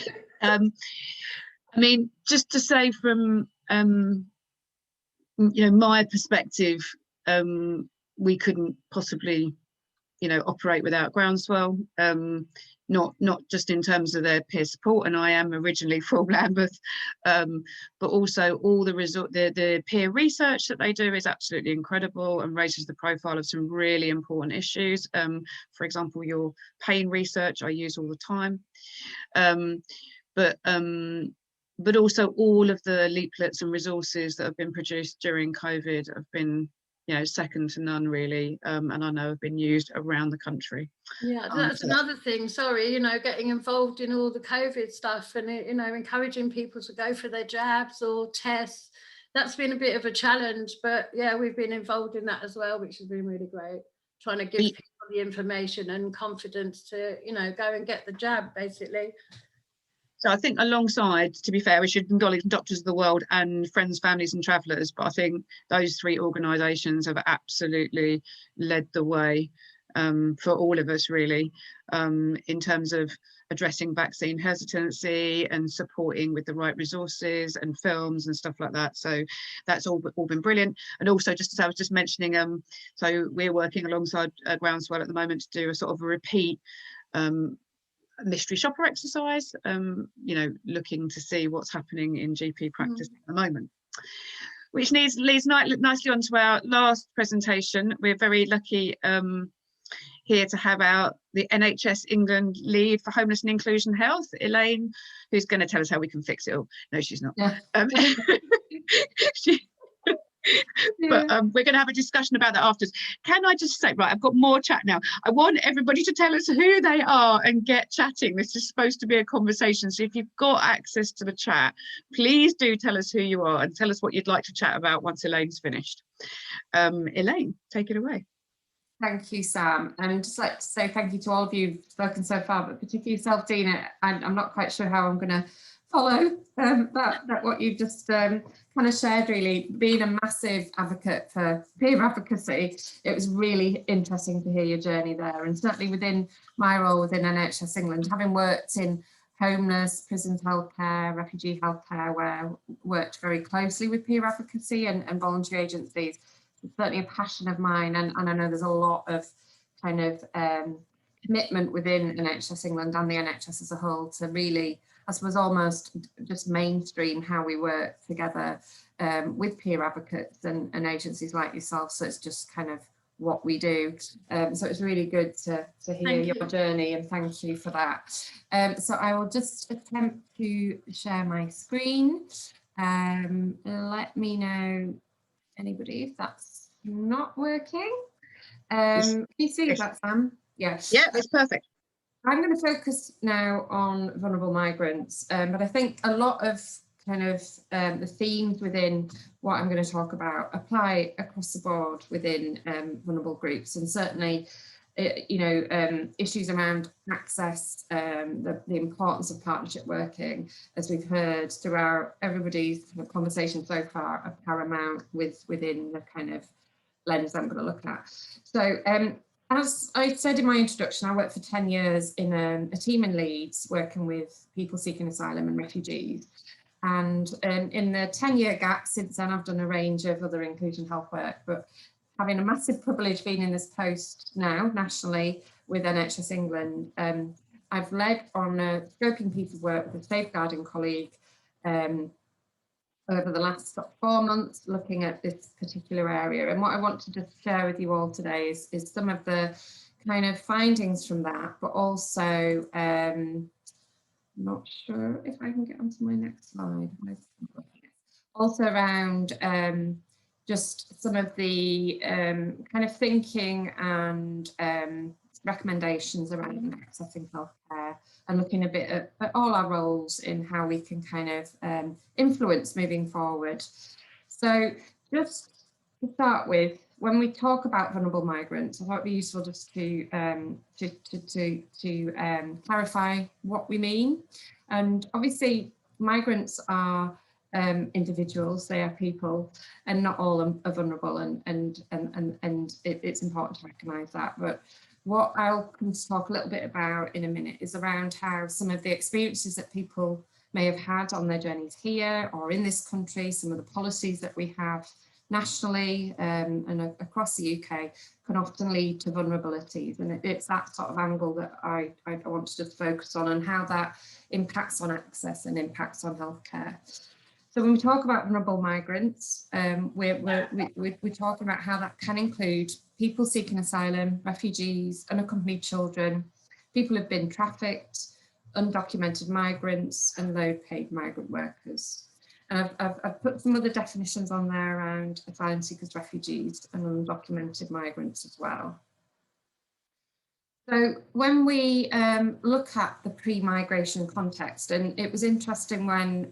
Just to say from my perspective, we couldn't possibly operate without Groundswell, not just in terms of their peer support, and I am originally from Lambeth, but also all the peer research that they do is absolutely incredible and raises the profile of some really important issues. For example, your pain research I use all the time, but also all of the leaflets and resources that have been produced during COVID have been second to none, really, and I know have been used around the country. Yeah, that's another thing, sorry, getting involved in all the COVID stuff and encouraging people to go for their jabs or tests. That's been a bit of a challenge, but yeah, we've been involved in that as well, which has been really great, trying to give people the information and confidence to go and get the jab, basically. So I think alongside, to be fair, we should acknowledge Doctors of the World and Friends, Families and Travellers, but I think those three organisations have absolutely led the way for all of us, really, in terms of addressing vaccine hesitancy and supporting with the right resources and films and stuff like that. So that's all been brilliant. And also, just as I was just mentioning, so we're working alongside Groundswell at the moment to do a sort of a repeat mystery shopper exercise, looking to see what's happening in GP practice at the moment, which leads nicely onto our last presentation. We're very lucky here to have the NHS England lead for homeless and inclusion health, Elaine, who's going to tell us how we can fix it all. No, she's not. Yeah. But we're going to have a discussion about that afterwards. Can I just say, right, I've got more chat now. I want everybody to tell us who they are and get chatting. This is supposed to be a conversation. So if you've got access to the chat, please do tell us who you are and tell us what you'd like to chat about once Elaine's finished. Elaine, take it away. Thank you, Sam. And I'd just like to say thank you to all of you who've spoken so far, but particularly yourself, Dina. I'm not quite sure how I'm going to follow that what you've just kind of shared. Really, being a massive advocate for peer advocacy, it was really interesting to hear your journey there. And certainly within my role within NHS England, having worked in homeless, prisons healthcare, refugee healthcare, where I worked very closely with peer advocacy and voluntary agencies, it's certainly a passion of mine, and I know there's a lot of kind of commitment within NHS England and the NHS as a whole to really, I suppose, almost just mainstream how we work together with peer advocates and agencies like yourself. So it's just kind of what we do. So it's really good to hear your journey, and thank you for that. So I will just attempt to share my screen. Let me know, anybody, if that's not working. Can you see that, Sam? Yes. Yeah, that's perfect. I'm going to focus now on vulnerable migrants, but I think a lot of kind of the themes within what I'm going to talk about apply across the board within vulnerable groups, and certainly, you know, issues around access, the importance of partnership working, as we've heard throughout everybody's kind of conversation so far, are paramount within the kind of lens I'm going to look at. So as I said in my introduction, I worked for 10 years in a team in Leeds working with people seeking asylum and refugees. And in the 10-year gap since then, I've done a range of other inclusion health work, but having a massive privilege being in this post now nationally with NHS England, I've led on a scoping piece of work with a safeguarding colleague over the last 4 months looking at this particular area. And what I want to just share with you all today is some of the kind of findings from that, but also not sure if I can get onto my next slide. Also around just some of the kind of thinking and recommendations around accessing healthcare, and looking a bit at all our roles in how we can kind of influence moving forward. So just to start with, when we talk about vulnerable migrants, I thought it'd be useful just to clarify what we mean. And obviously, migrants are individuals, they are people, and not all are vulnerable, and it's important to recognise that. But what I'll come to talk a little bit about in a minute is around how some of the experiences that people may have had on their journeys here or in this country, some of the policies that we have nationally and across the UK can often lead to vulnerabilities. And it's that sort of angle that I want to just focus on, and how that impacts on access and impacts on healthcare. So when we talk about vulnerable migrants, we're talking about how that can include people seeking asylum, refugees, unaccompanied children, people who've been trafficked, undocumented migrants, and low-paid migrant workers. And I've put some other definitions on there around asylum seekers, refugees, and undocumented migrants as well. So when we look at the pre-migration context, and it was interesting when,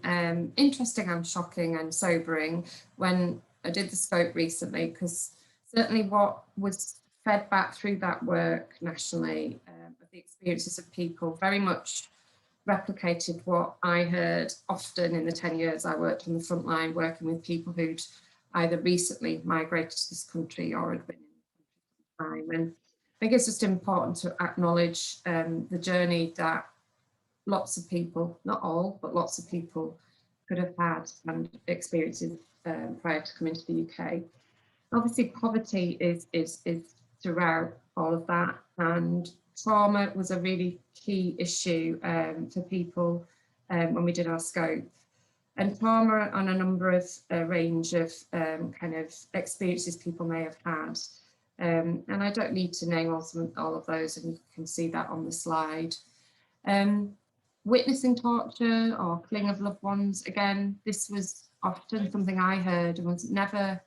interesting and shocking and sobering when I did the scope recently, because certainly what was fed back through that work nationally of the experiences of people very much replicated what I heard often in the 10 years I worked on the front line, working with people who'd either recently migrated to this country or had been in the country for some time. And I think it's just important to acknowledge the journey that lots of people, not all, but lots of people could have had and experiences prior to coming to the UK. Obviously, poverty is throughout all of that, and trauma was a really key issue for people when we did our scope. And trauma on a number of range of kind of experiences people may have had. And I don't need to name all of those, and you can see that on the slide. Witnessing torture or killing of loved ones, again, this was often something I heard and was never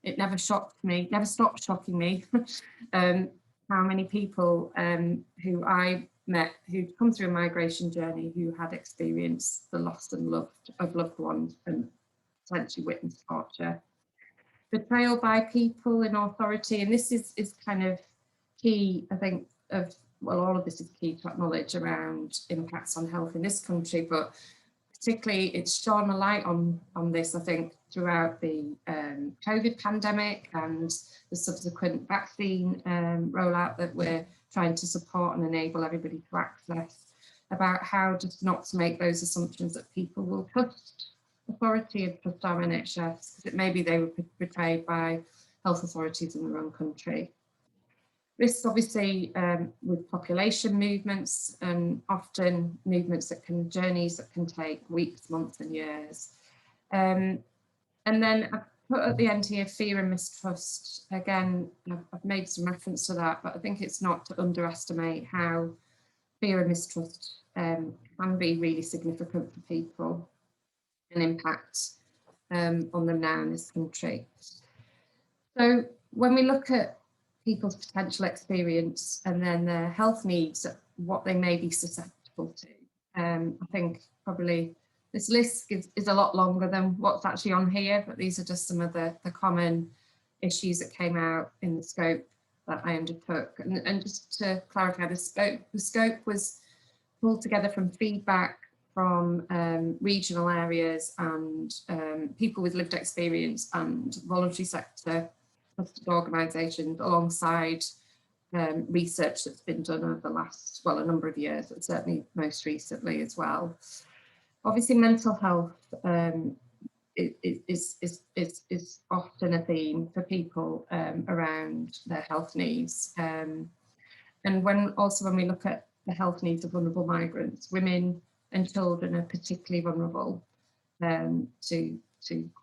it never shocked me, never stopped shocking me, how many people who I met who'd come through a migration journey who had experienced the loss and of loved ones and potentially witnessed torture. Betrayal by people in authority, and this is kind of key, I think, well, all of this is key to acknowledge around impacts on health in this country, but particularly it's shone a light on this, I think, throughout the COVID pandemic and the subsequent vaccine rollout that we're trying to support and enable everybody to access, about how just not to make those assumptions that people will trust authority and trust our NHS, because it may be they were betrayed by health authorities in their own country. Risks, obviously, with population movements, and often movements journeys that can take weeks, months and years. And then I put at the end here, fear and mistrust. Again, I've made some reference to that, but I think it's not to underestimate how fear and mistrust can be really significant for people and impact on them now in this country. So when we look at people's potential experience and then their health needs, what they may be susceptible to, I think probably this list is a lot longer than what's actually on here, but these are just some of the common issues that came out in the scope that I undertook. And just to clarify, the scope was pulled together from feedback from regional areas and people with lived experience and voluntary sector trusted organisations, alongside research that's been done over the last, well, a number of years, but certainly most recently as well. Obviously, mental health is often a theme for people around their health needs. And when we look at the health needs of vulnerable migrants, women and children are particularly vulnerable to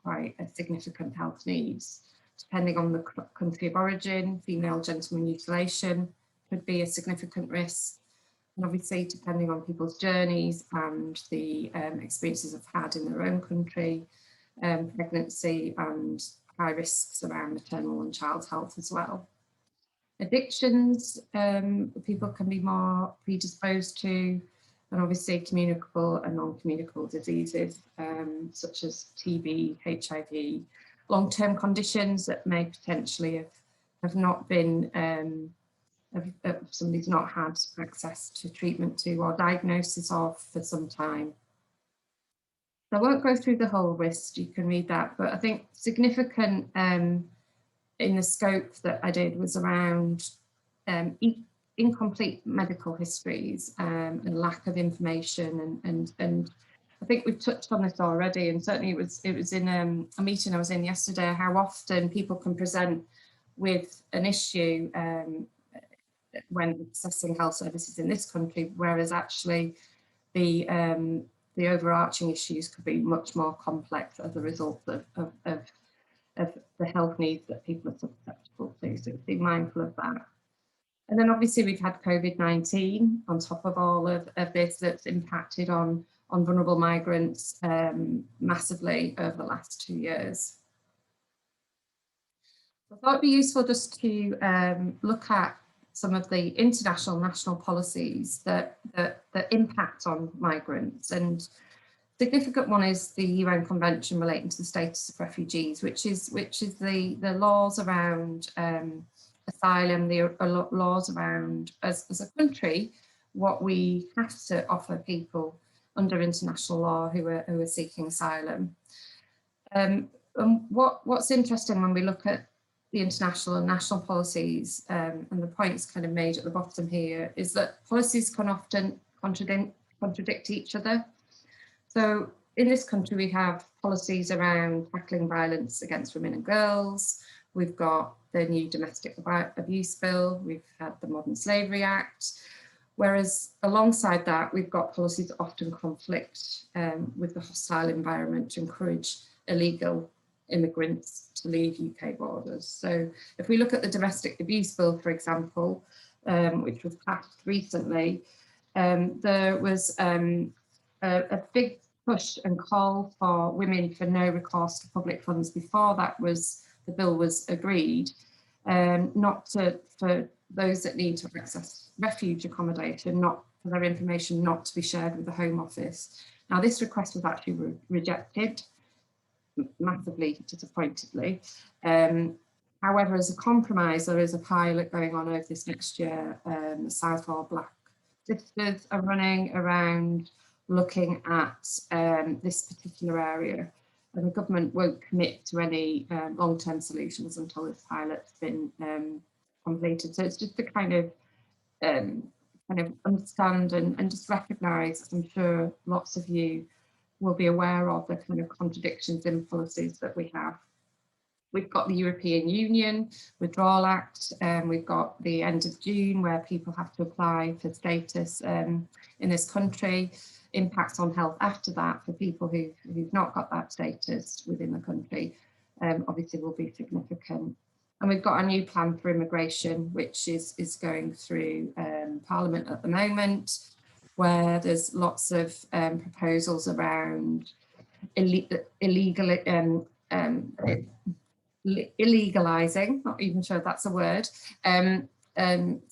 quite a significant health needs. Depending on the country of origin, female genital mutilation could be a significant risk. And obviously, depending on people's journeys and the experiences they've had in their own country, pregnancy and high risks around maternal and child health as well. Addictions, people can be more predisposed to, and obviously communicable and non-communicable diseases such as TB, HIV, long-term conditions that may potentially have not been, somebody's not had access to treatment to or diagnosis of for some time. So I won't go through the whole list, you can read that, but I think significant in the scope that I did was around incomplete medical histories and lack of information, and I think we've touched on this already, and certainly it was in a meeting I was in yesterday, how often people can present with an issue when assessing health services in this country, whereas actually the overarching issues could be much more complex as a result of the health needs that people are susceptible to, so be mindful of that. And then obviously we've had COVID-19 on top of all of this that's impacted on vulnerable migrants massively over the last 2 years. I thought it'd be useful just to look at some of the international national policies that impact on migrants, and significant one is the UN Convention relating to the status of refugees, which is the laws around asylum, the laws around as a country what we have to offer people under international law who are seeking asylum. And what's interesting when we look at the international and national policies, and the points kind of made at the bottom here, is that policies can often contradict each other. So in this country, we have policies around tackling violence against women and girls. We've got the new Domestic Abuse Bill. We've had the Modern Slavery Act. Whereas alongside that, we've got policies that often conflict with the hostile environment to encourage illegal immigrants to leave UK borders. So if we look at the Domestic Abuse Bill, for example, which was passed recently, there was a big push and call for women for no recourse to public funds. Before that was the bill was agreed, not for those that need to access refuge accommodation, not for their information not to be shared with the Home Office. Now, this request was actually rejected, massively disappointedly. However, as a compromise, there is a pilot going on over this next year. The Southall Black Sisters are running around looking at this particular area, and the government won't commit to any long-term solutions until this pilot's been completed. So it's just to kind of understand and just recognise, as I'm sure lots of you will be aware of, the kind of contradictions in policies that we have. We've got the European Union Withdrawal Act, and we've got the end of June where people have to apply for status in this country. Impacts on health after that for people who've not got that status within the country obviously will be significant. And we've got a new plan for immigration, which is going through Parliament at the moment, where there's lots of proposals around illegalising, not even sure that's a word,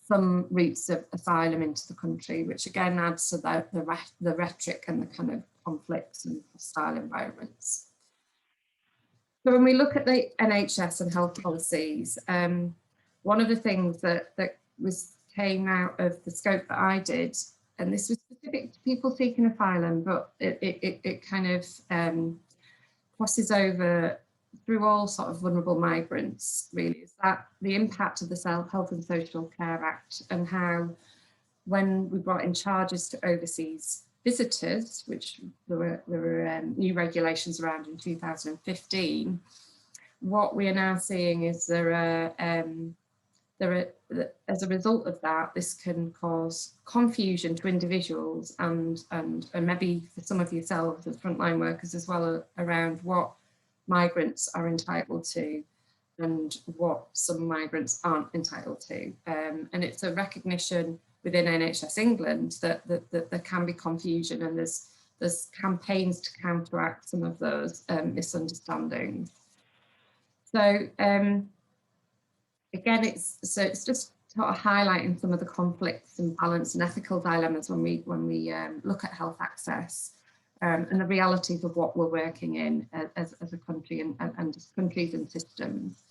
some routes of asylum into the country, which again adds to the rhetoric and the kind of conflicts and hostile environments. So when we look at the NHS and health policies, one of the things that came out of the scope that I did, and this was specific to people seeking asylum, but it kind of crosses over through all sort of vulnerable migrants, really, is that the impact of the Health and Social Care Act, and how when we brought in charges to overseas visitors, which there were new regulations around in 2015, what we are now seeing is there are, as a result of that, this can cause confusion to individuals and maybe for some of yourselves as frontline workers as well, around what migrants are entitled to and what some migrants aren't entitled to. And it's a recognition within NHS England that there can be confusion, and there's campaigns to counteract some of those misunderstandings. So again, it's just sort of highlighting some of the conflicts and balance and ethical dilemmas when we look at health access. And the realities of what we're working in as a country and as countries and systems.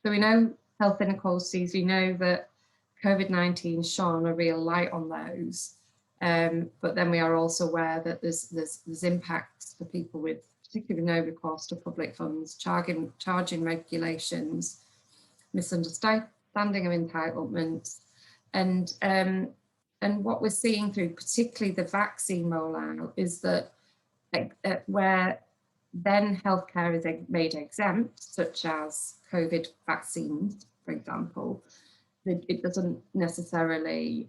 So we know health inequalities, we know that COVID-19 shone a real light on those, but then we are also aware that there's impacts for people with particularly no recourse to public funds, charging regulations, misunderstanding of entitlements, and what we're seeing through particularly the vaccine rollout is that where then healthcare is made exempt, such as COVID vaccines, for example, it doesn't necessarily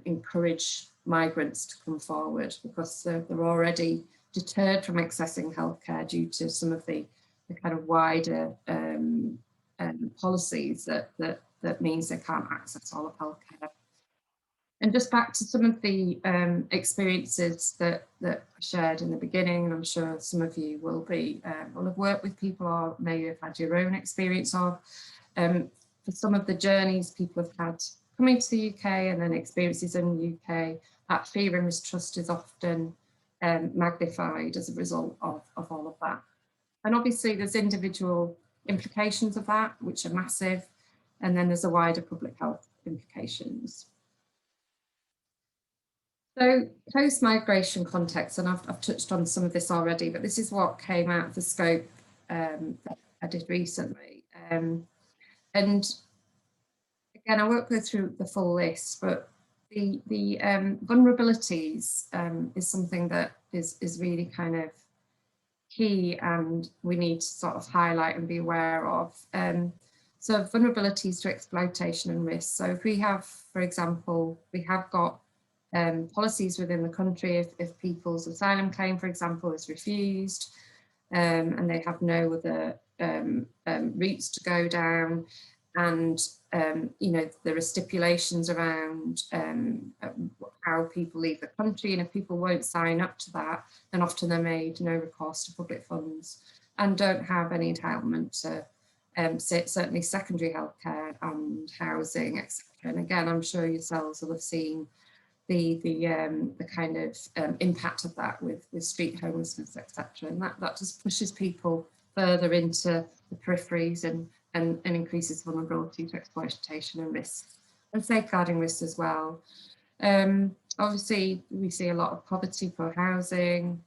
encourage migrants to come forward because they're already deterred from accessing healthcare due to some of the kind of wider policies that means they can't access all of healthcare. And just back to some of the experiences that I shared in the beginning, and I'm sure some of you will have worked with people or may have had your own experience of. For some of the journeys people have had coming to the UK and then experiences in the UK, that fear and mistrust is often magnified as a result of all of that. And obviously there's individual implications of that, which are massive, and then there's the wider public health implications. So post-migration context, and I've touched on some of this already, but this is what came out of the scope that I did recently. And again, I won't go through the full list, but the vulnerabilities is something that is really kind of key, and we need to sort of highlight and be aware of. So vulnerabilities to exploitation and risk. So if we have, for example, we have got policies within the country, if people's asylum claim, for example, is refused and they have no other routes to go down, and you know, there are stipulations around how people leave the country, and if people won't sign up to that, then often they're made no recourse to public funds and don't have any entitlement to certainly secondary healthcare and housing, etc. And again, I'm sure yourselves will have seen the kind of impact of that with street homelessness, etc. And that just pushes people further into the peripheries and increases vulnerability to exploitation and risks, and safeguarding risks as well. Obviously, we see a lot of poverty, poor housing.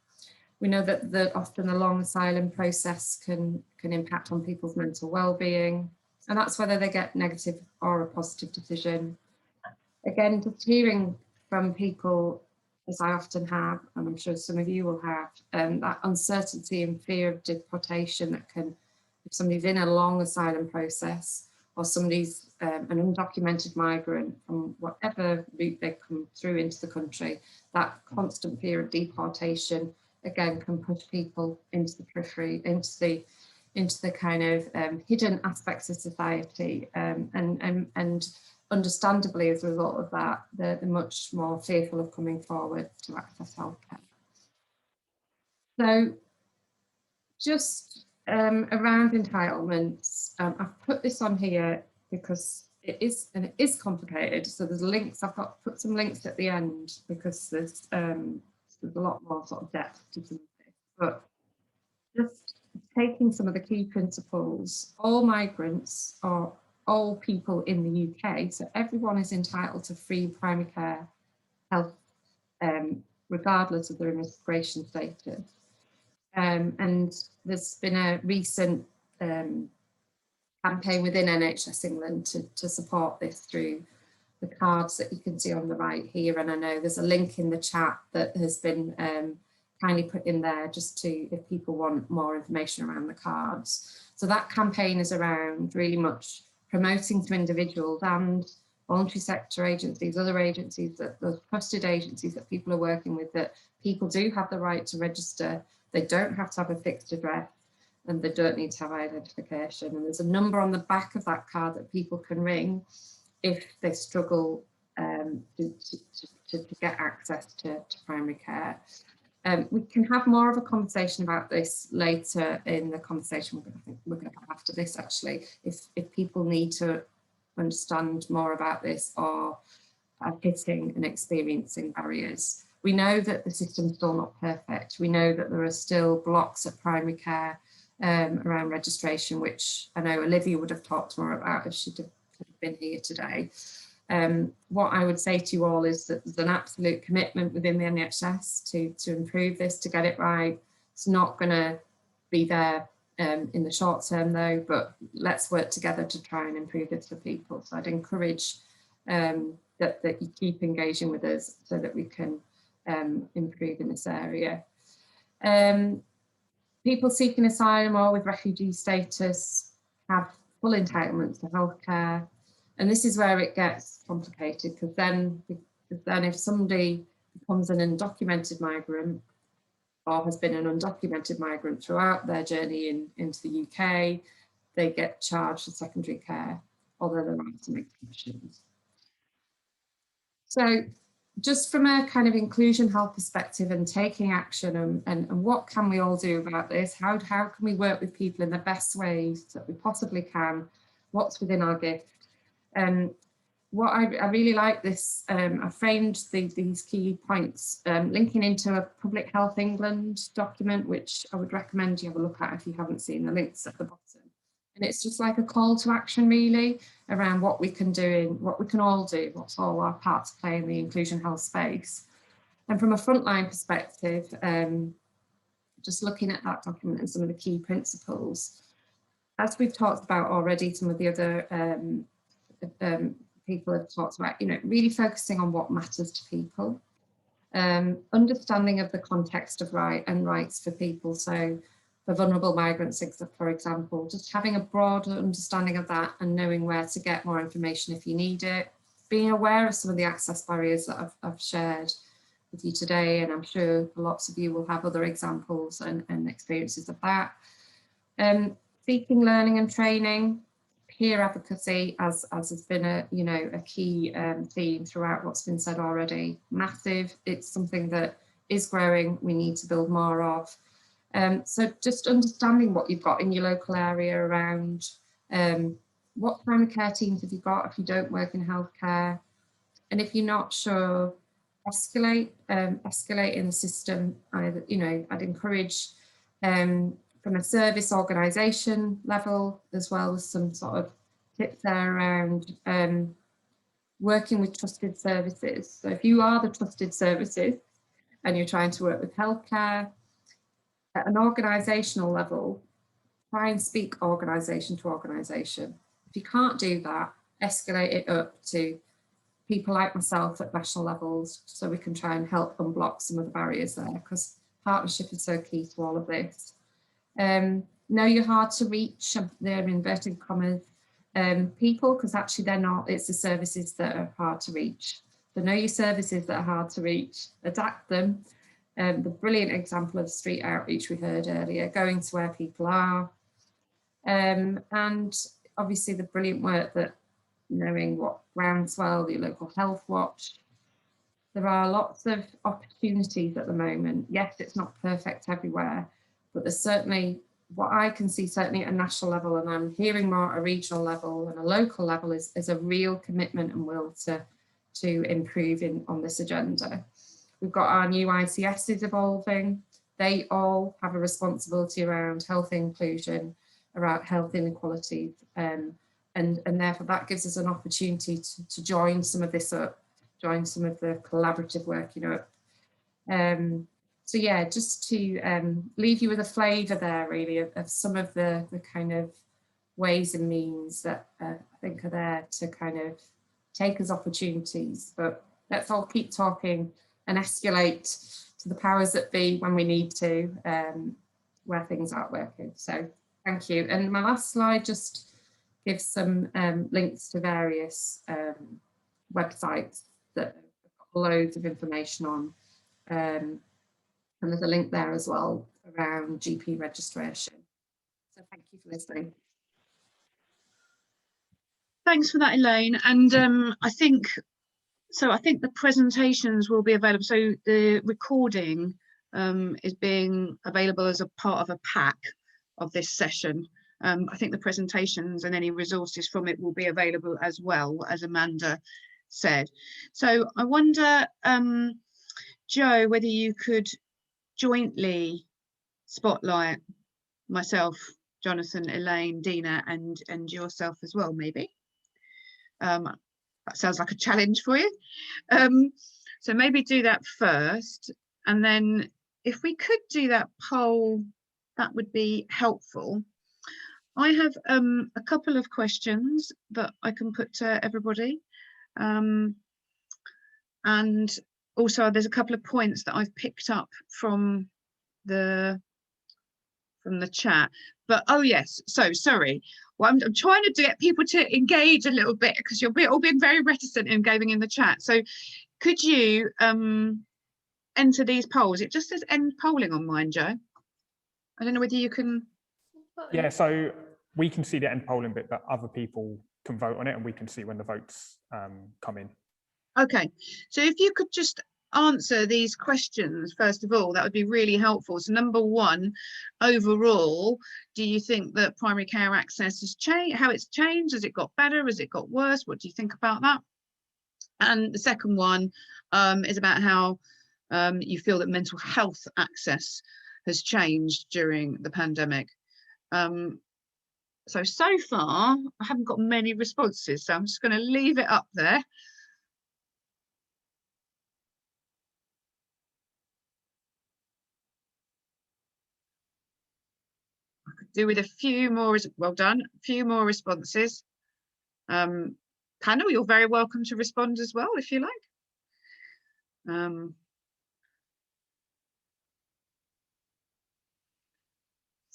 We know that often the long asylum process can impact on people's mental well-being, and that's whether they get negative or a positive decision. Again, just hearing from people, as I often have, and I'm sure some of you will have, that uncertainty and fear of deportation that can, if somebody's in a long asylum process, or somebody's an undocumented migrant from whatever route they come through into the country, that constant fear of deportation, again, can push people into the periphery, into the kind of hidden aspects of society, and understandably, as a result of that, they're much more fearful of coming forward to access healthcare. So just around entitlements, I've put this on here because it is complicated. So there's links, I've put some links at the end because there's a lot more sort of depth to some of this. But just taking some of the key principles, all migrants are all people in the UK, so everyone is entitled to free primary care health, regardless of their immigration status. And there's been a recent campaign within NHS England to support this through the cards that you can see on the right here. And I know there's a link in the chat that has been kindly put in there just to, if people want more information around the cards. So that campaign is around really much promoting to individuals and voluntary sector agencies, other agencies, that those trusted agencies that people are working with, that people do have the right to register. They don't have to have a fixed address, and they don't need to have identification. And there's a number on the back of that card that people can ring if they struggle to get access to primary care. We can have more of a conversation about this later in the conversation we're going to have after this, actually, if people need to understand more about this or are hitting and experiencing barriers. We know that the system's still not perfect. We know that there are still blocks at primary care around registration, which I know Olivia would have talked more about if she'd have been here today. What I would say to you all is that there's an absolute commitment within the NHS to improve this, to get it right. It's not going to be there in the short term though, but let's work together to try and improve this for people. So I'd encourage that you keep engaging with us so that we can improve in this area. People seeking asylum or with refugee status have full entitlements to healthcare. And this is where it gets complicated, because then if somebody becomes an undocumented migrant or has been an undocumented migrant throughout their journey into the UK, they get charged for secondary care, although they're right to make submissions. So just from a kind of inclusion health perspective and taking action and what can we all do about this? How can we work with people in the best ways that we possibly can? What's within our gift? What I really like this, I framed these key points linking into a Public Health England document, which I would recommend you have a look at if you haven't seen the links at the bottom. And it's just like a call to action really around what we can do, what we can all do, what's all our part to play in the inclusion health space. And from a frontline perspective, just looking at that document and some of the key principles, as we've talked about already, some of the other people have talked about, really focusing on what matters to people, understanding of the context of rights for people. So for vulnerable migrants, for example, just having a broader understanding of that and knowing where to get more information if you need it, being aware of some of the access barriers that I've shared with you today, and I'm sure lots of you will have other examples and experiences of that. Seeking learning and training, peer advocacy, as has been a key theme throughout what's been said already, massive. It's something that is growing, we need to build more of. So just understanding what you've got in your local area around What primary care teams have you got if you don't work in healthcare? And if you're not sure, escalate in the system. I'd encourage from a service organisation level as well as some sort of tips there around working with trusted services. So if you are the trusted services and you're trying to work with healthcare at an organisational level, try and speak organisation to organisation. If you can't do that, escalate it up to people like myself at national levels so we can try and help unblock some of the barriers there, because partnership is so key to all of this. Know you're hard to reach, they're inverted commas, people, because actually they're not, it's the services that are hard to reach. So know your services that are hard to reach, adapt them. The brilliant example of street outreach we heard earlier, going to where people are. And obviously the brilliant work that knowing what Groundswell, your local health watch. There are lots of opportunities at the moment. Yes, it's not perfect everywhere, but there's certainly what I can see certainly at a national level, and I'm hearing more at a regional level and a local level is a real commitment and will to improve on this agenda. We've got our new ICSs evolving. They all have a responsibility around health inclusion, around health inequalities, and therefore that gives us an opportunity to join some of this up, join some of the collaborative working up. So yeah, just to leave you with a flavour there really of some of the kind of ways and means that I think are there to kind of take as opportunities, but let's all keep talking and escalate to the powers that be when we need to, where things aren't working. So thank you. And my last slide just gives some links to various websites that have got loads of information on. And there's a link there as well around GP registration. So thank you for listening. Thanks for that, Elaine. And I think the presentations will be available. So the recording is being available as a part of a pack of this session. I think the presentations and any resources from it will be available as well, as Amanda said. So I wonder, Joe, whether you could jointly spotlight myself, Jonathan, Elaine, Dina, and yourself as well, maybe. That sounds like a challenge for you. So maybe do that first, and then if we could do that poll, that would be helpful. I have a couple of questions that I can put to everybody. And also there's a couple of points that I've picked up from the chat. But oh yes, so sorry. Well, I'm trying to get people to engage a little bit because you're all being very reticent in engaging in the chat. So could you enter these polls? It just says end polling on mine, Joe. I don't know whether you can. Yeah, so we can see the end polling bit, but other people can vote on it and we can see when the votes come in. Okay, so if you could just answer these questions first of all, that would be really helpful. So number one, overall, do you think that primary care access has changed? How it's changed? Has it got better? Has it got worse? What do you think about that? And the second one is about how you feel that mental health access has changed during the pandemic. So far, I haven't got many responses, so I'm just going to leave it up there. I could do with a few more, well done, a few more responses. Panel, you're very welcome to respond as well, if you like.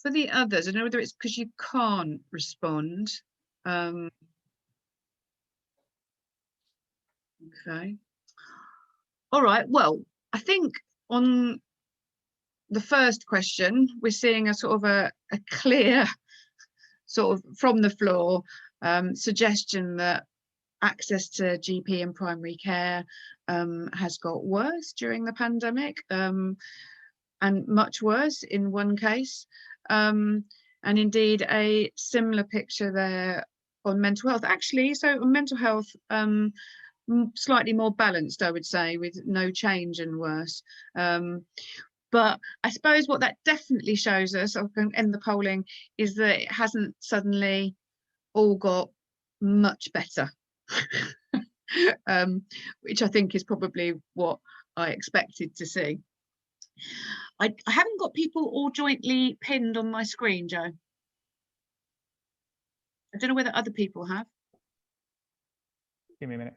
For the others, I don't know whether it's because you can't respond. Okay. All right. Well, I think on the first question, we're seeing a sort of a clear sort of from the floor suggestion that access to GP and primary care has got worse during the pandemic, and much worse in one case. And and indeed a similar picture there on mental health. Actually, so on mental health, slightly more balanced, I would say, with no change and worse. But I suppose what that definitely shows us, I can end the polling, is that it hasn't suddenly all got much better, which I think is probably what I expected to see. I haven't got people all jointly pinned on my screen, Joe. I don't know whether other people have. Give me a minute.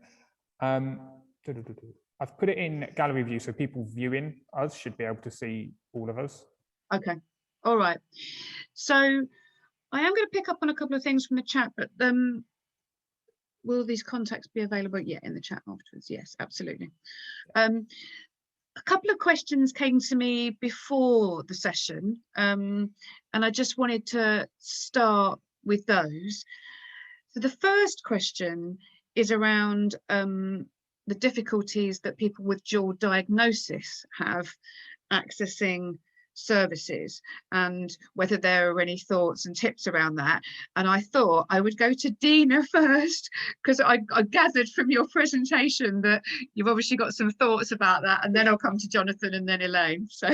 I've put it in gallery view, so people viewing us should be able to see all of us. Okay, all right. So I am going to pick up on a couple of things from the chat, but will these contacts be available? Yeah, in the chat afterwards. Yes, absolutely. A couple of questions came to me before the session, and I just wanted to start with those. So the first question is around the difficulties that people with dual diagnosis have accessing services, and whether there are any thoughts and tips around that. And I thought I would go to Dina first, because I gathered from your presentation that you've obviously got some thoughts about that, and then I'll come to Jonathan and then Elaine. So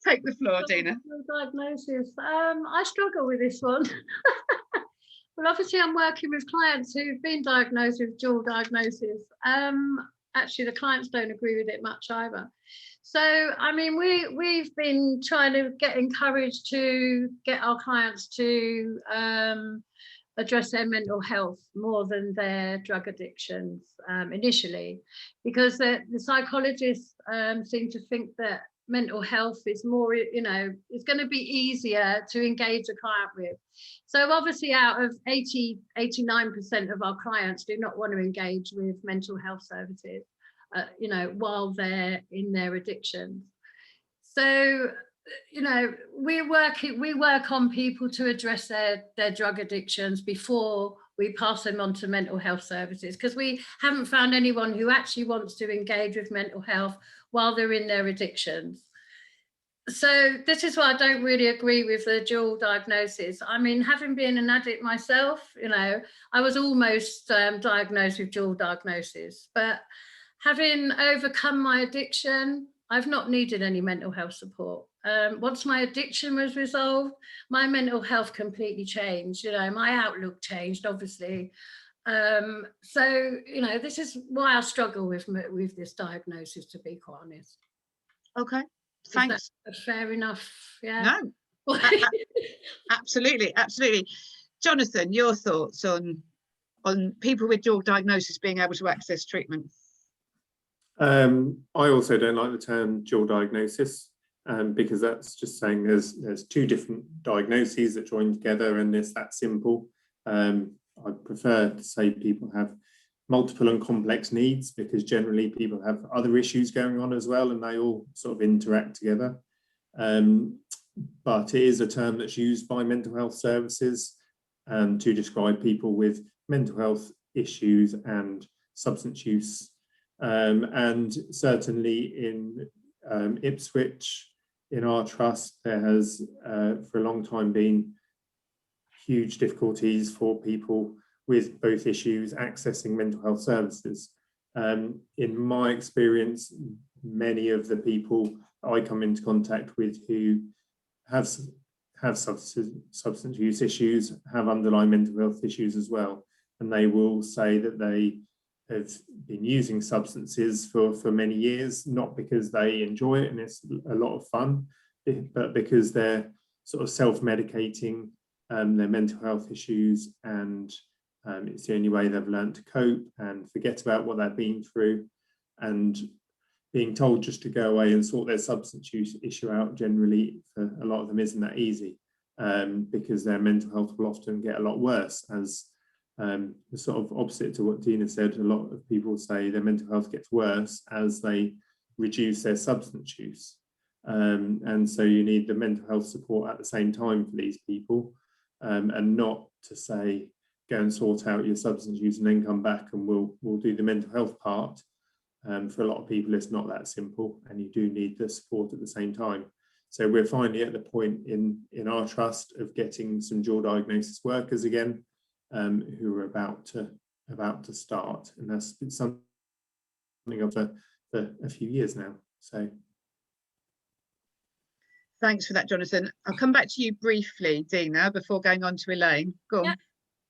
take the floor, Dina. Diagnosis. I struggle with this one. Well, obviously I'm working with clients who've been diagnosed with dual diagnosis. Actually, the clients don't agree with it much either. So, I mean, we've been trying to get encouraged to get our clients to address their mental health more than their drug addictions initially, because the psychologists seem to think that mental health is more, it's going to be easier to engage a client with. So obviously out of 89% of our clients do not want to engage with mental health services, while they're in their addictions. So, we work on people to address their drug addictions before we pass them on to mental health services, because we haven't found anyone who actually wants to engage with mental health while they're in their addictions. So this is why I don't really agree with the dual diagnosis. I mean, having been an addict myself, I was almost diagnosed with dual diagnosis, but having overcome my addiction, I've not needed any mental health support. Once my addiction was resolved, my mental health completely changed. My outlook changed, obviously. So, this is why I struggle with this diagnosis, to be quite honest. Okay, thanks. Is that fair enough? Yeah. No, absolutely, absolutely. Jonathan, your thoughts on people with dual diagnosis being able to access treatment? I also don't like the term dual diagnosis, because that's just saying there's two different diagnoses that join together, and it's that simple. I prefer to say people have multiple and complex needs, because generally people have other issues going on as well, and they all sort of interact together. But it is a term that's used by mental health services to describe people with mental health issues and substance use. And certainly in Ipswich, in our trust, there has for a long time been huge difficulties for people with both issues accessing mental health services. In my experience, many of the people I come into contact with who have substance use issues have underlying mental health issues as well, and they will say that they have been using substances for many years, not because they enjoy it and it's a lot of fun, but because they're sort of self-medicating their mental health issues, and it's the only way they've learned to cope and forget about what they've been through. And being told just to go away and sort their substance use issue out, generally for a lot of them isn't that easy, because their mental health will often get a lot worse. As the sort of opposite to what Dina said, a lot of people say their mental health gets worse as they reduce their substance use. And so you need the mental health support at the same time for these people, and not to say go and sort out your substance use and then come back and we'll do the mental health part. For a lot of people it's not that simple, and you do need the support at the same time. So we're finally at the point in our trust of getting some dual diagnosis workers again, who are about to start, and that's been something of for a few years now. So thanks for that, Jonathan. I'll come back to you briefly, Dina, before going on to Elaine. Go on. Yeah.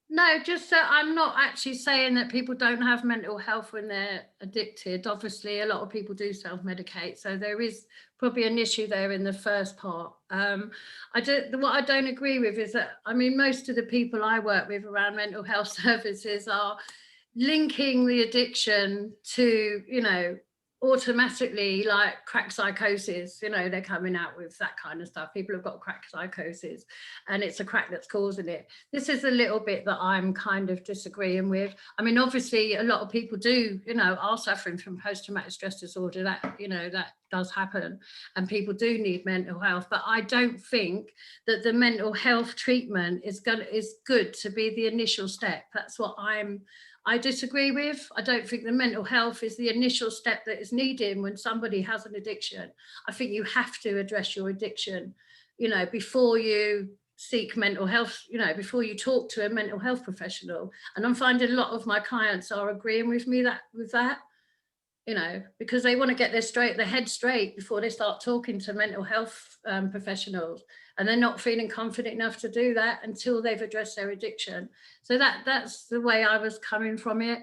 No, just so I'm not actually saying that people don't have mental health when they're addicted. Obviously, a lot of people do self-medicate, so there is probably an issue there in the first part. What I don't agree with is that, I mean, most of the people I work with around mental health services are linking the addiction to, you know, automatically like crack psychosis. You know, they're coming out with that kind of stuff. People have got crack psychosis and it's a crack that's causing it. This is a little bit that I'm kind of disagreeing with. I mean, obviously a lot of people do, you know, are suffering from post-traumatic stress disorder. That, you know, that does happen, and people do need mental health, but I don't think that the mental health treatment is good to be the initial step. That's what I disagree with. I don't think the mental health is the initial step that is needed when somebody has an addiction. I think you have to address your addiction, you know, before you seek mental health, you know, before you talk to a mental health professional. And I'm finding a lot of my clients are agreeing with me with that, you know, because they want to get their head straight before they start talking to mental health professionals, and they're not feeling confident enough to do that until they've addressed their addiction. So that's the way I was coming from it.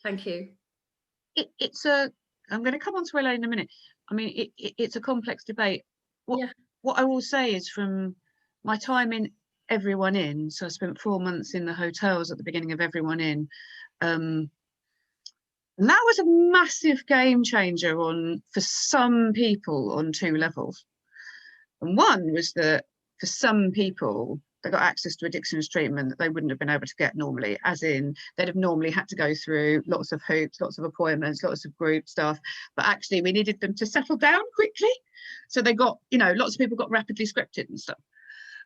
Thank you. I'm going to come on to Elaine in a minute. I mean, it's a complex debate. What I will say is, from my time in Everyone In, so I spent 4 months in the hotels at the beginning of Everyone In, and that was a massive game changer for some people on 2 levels. And one was that for some people, they got access to addictions treatment that they wouldn't have been able to get normally, as in they'd have normally had to go through lots of hoops, lots of appointments, lots of group stuff, but actually we needed them to settle down quickly. So they got, you know, lots of people got rapidly scripted and stuff.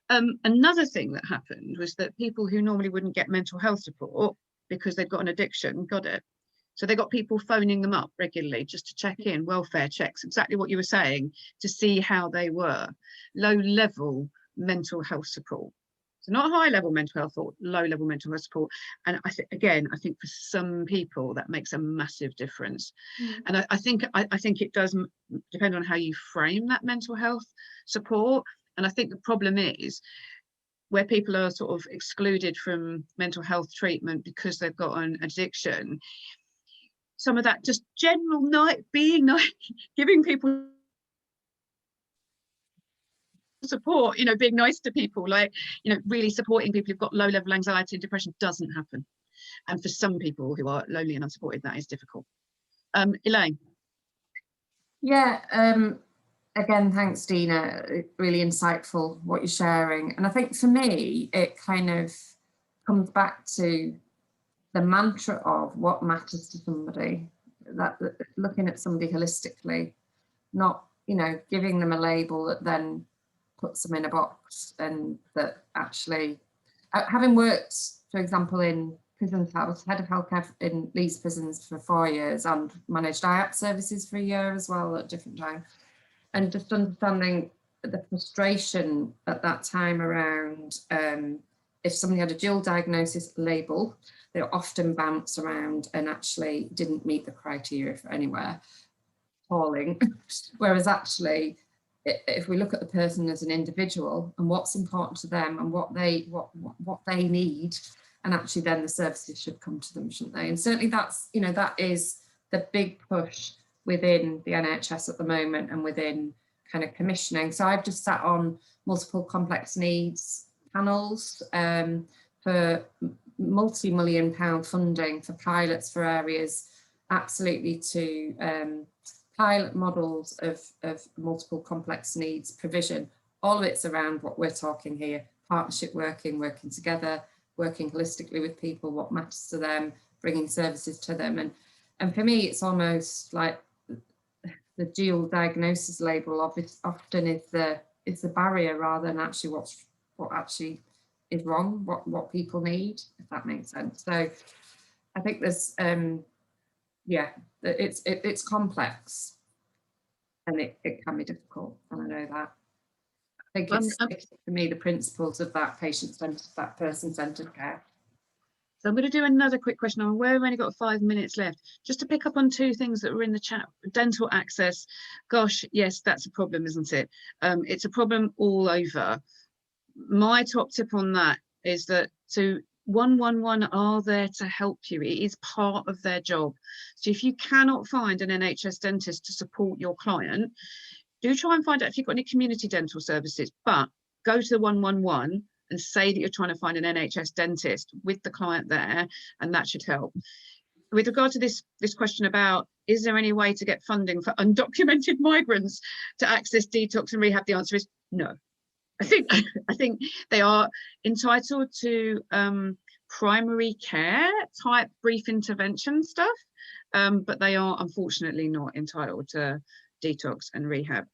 Another thing that happened was that people who normally wouldn't get mental health support because they've got an addiction got it. So they got people phoning them up regularly just to check in, welfare checks, exactly what you were saying, to see how they were. Low-level mental health support. So not high-level mental health, or low-level mental health support. And I think for some people that makes a massive difference. And I think it does depend on how you frame that mental health support. And I think the problem is, where people are sort of excluded from mental health treatment because they've got an addiction, some of that just general being nice, giving people support, you know, being nice to people, like, you know, really supporting people who've got low-level anxiety and depression doesn't happen. And for some people who are lonely and unsupported, that is difficult. Elaine. Yeah, again, thanks, Dina. Really insightful what you're sharing. And I think for me, it kind of comes back to the mantra of what matters to somebody, that looking at somebody holistically, not, you know, giving them a label that then puts them in a box. And that actually, having worked, for example, in prisons, I was head of healthcare in Leeds prisons for 4 years and managed IAP services for a year as well at a different time. And just understanding the frustration at that time around if somebody had a dual diagnosis label, they were often bounced around and actually didn't meet the criteria for anywhere, appalling. Whereas actually, if we look at the person as an individual and what's important to them and what they need, and actually then the services should come to them, shouldn't they? And certainly that's, you know, that is the big push within the NHS at the moment and within kind of commissioning. So I've just sat on multiple complex needs panels for multi-million-pound funding for pilots for areas, absolutely, to pilot models of multiple complex needs provision. All of it's around what we're talking here: partnership working together, working holistically with people, what matters to them, bringing services to them. And for me, it's almost like the dual diagnosis label often is the barrier rather than actually what actually is wrong, what people need, if that makes sense. So I think there's yeah, it's complex. and it can be difficult, and I know that. I think it's for me the principles of that patient-centered, that person-centered care. So I'm going to do another quick question. I'm aware we've only got 5 minutes left. Just to pick up on 2 things that were in the chat. Dental access. Gosh, yes, that's a problem, isn't it? It's a problem all over. My top tip on that is that 111 are there to help you. It is part of their job. So if you cannot find an NHS dentist to support your client, do try and find out if you've got any community dental services, but go to the 111 and say that you're trying to find an NHS dentist with the client there, and that should help. With regard to this question about, is there any way to get funding for undocumented migrants to access detox and rehab? The answer is no. I think they are entitled to primary care type brief intervention stuff, but they are unfortunately not entitled to detox and rehab.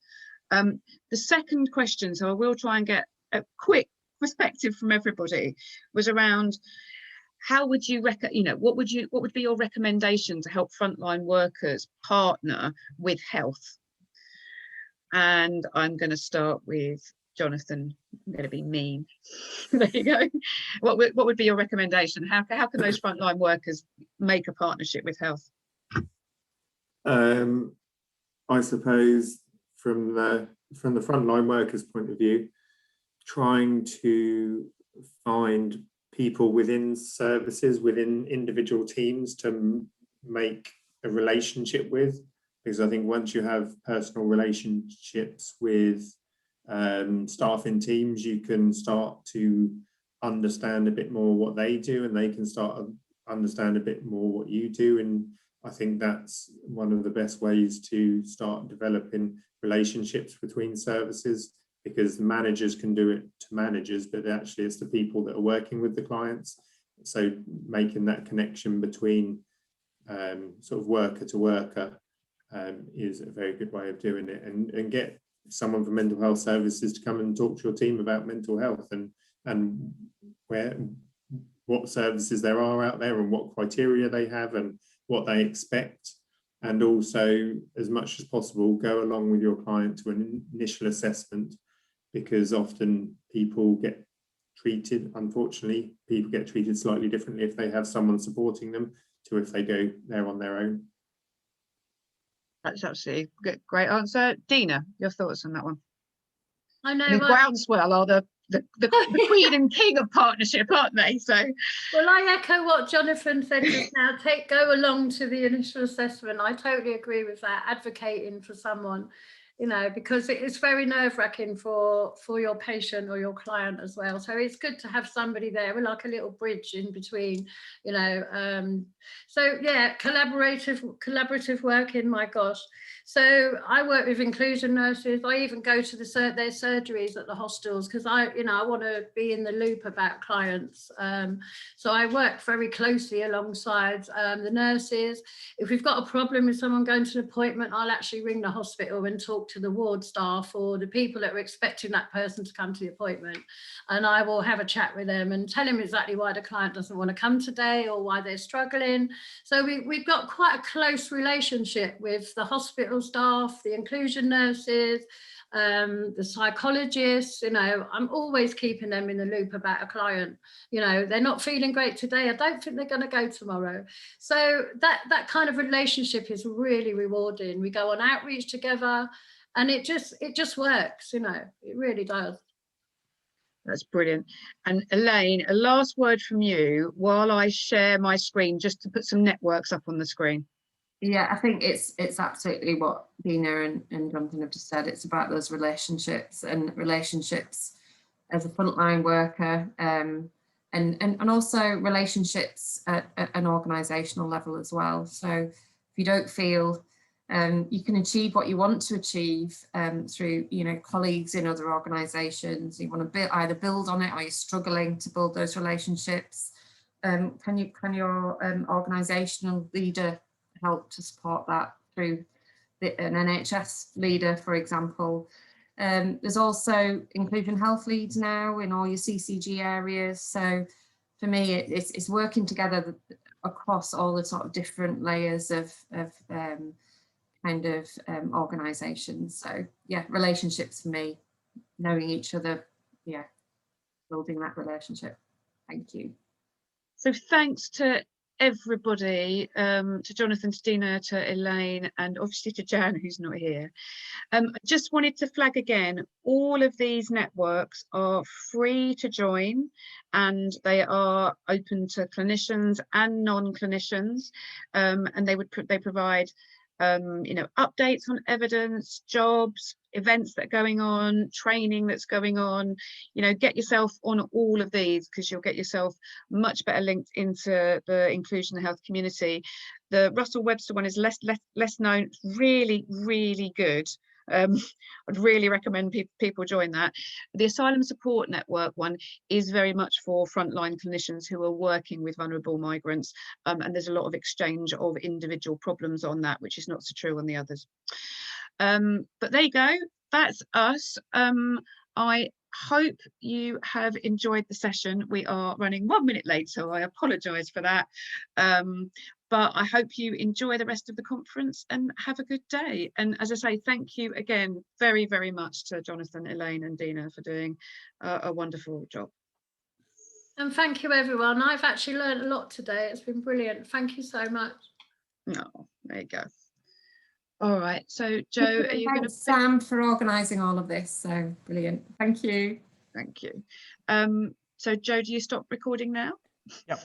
The second question, so I will try and get a quick perspective from everybody, was around how would you what would be your recommendation to help frontline workers partner with health? And I'm going to start with Jonathan. I'm going to be mean. There you go. What would be your recommendation? How can those frontline workers make a partnership with health? I suppose from the frontline workers' point of view, trying to find people within services, within individual teams to make a relationship with, because I think once you have personal relationships with staff in teams, you can start to understand a bit more what they do, and they can start to understand a bit more what you do. And I think that's one of the best ways to start developing relationships between services, because the managers can do it to managers, but actually it's the people that are working with the clients. So making that connection between sort of worker to worker is a very good way of doing it, and get someone from mental health services to come and talk to your team about mental health and what services there are out there and what criteria they have and what they expect. And also, as much as possible, go along with your client to an initial assessment, because often people get treated, unfortunately, people get treated slightly differently if they have someone supporting them to if they go there on their own. That's absolutely good. Great answer. Dina, your thoughts on that one? I know. Groundswell are the queen and king of partnership, aren't they? So, well, I echo what Jonathan said just now. Go along to the initial assessment. I totally agree with that. Advocating for someone, because it's very nerve-wracking for your patient or your client as well. So it's good to have somebody there. We're like a little bridge in between, So yeah, collaborative working. My gosh. So I work with inclusion nurses. I even go to their surgeries at the hostels, because I want to be in the loop about clients. So I work very closely alongside the nurses. If we've got a problem with someone going to an appointment, I'll actually ring the hospital and talk to the ward staff or the people that are expecting that person to come to the appointment, and I will have a chat with them and tell them exactly why the client doesn't want to come today or why they're struggling. So we've got quite a close relationship with the hospital staff, the inclusion nurses, the psychologists. I'm always keeping them in the loop about a client. They're not feeling great today, I don't think they're going to go tomorrow. So that kind of relationship is really rewarding. We go on outreach together, and it just works. It really does. That's brilliant. And Elaine, a last word from you while I share my screen, just to put some networks up on the screen. Yeah, I think it's absolutely what Dina and Jonathan have just said. It's about those relationships as a frontline worker, and also relationships at an organisational level as well. So if you don't feel you can achieve what you want to achieve through colleagues in other organisations, you want to either build on it or you're struggling to build those relationships, can your organisational leader help to support that through an NHS leader, for example. There's also inclusion health leads now in all your CCG areas. So for me, it's working together across all the sort of different layers of kind of organisations. So yeah, relationships for me, knowing each other, yeah, building that relationship. Thank you. So thanks to everybody, to Jonathan, to Dina, to Elaine, and obviously to Jan, who's not here. I just wanted to flag again, all of these networks are free to join, and they are open to clinicians and non-clinicians, and they provide you know, updates on evidence, jobs, events that are going on, training that's going on. You know, get yourself on all of these, because you'll get yourself much better linked into the inclusion and health community. The Russell Webster one is less known. It's really, really good. I'd really recommend people join that. The Asylum Support Network one is very much for frontline clinicians who are working with vulnerable migrants, and there's a lot of exchange of individual problems on that, which is not so true on the others. But there you go, that's us. I hope you have enjoyed the session. We are running 1 minute late, so I apologise for that. But I hope you enjoy the rest of the conference and have a good day. And as I say, thank you again very, very much to Jonathan, Elaine and Dina for doing a wonderful job. And thank you, everyone. I've actually learned a lot today. It's been brilliant. Thank you so much. Oh, there you go. All right, so Jo, are you going to... Sam, for organising all of this, so brilliant. Thank you. Thank you. So Jo, do you stop recording now? Yep.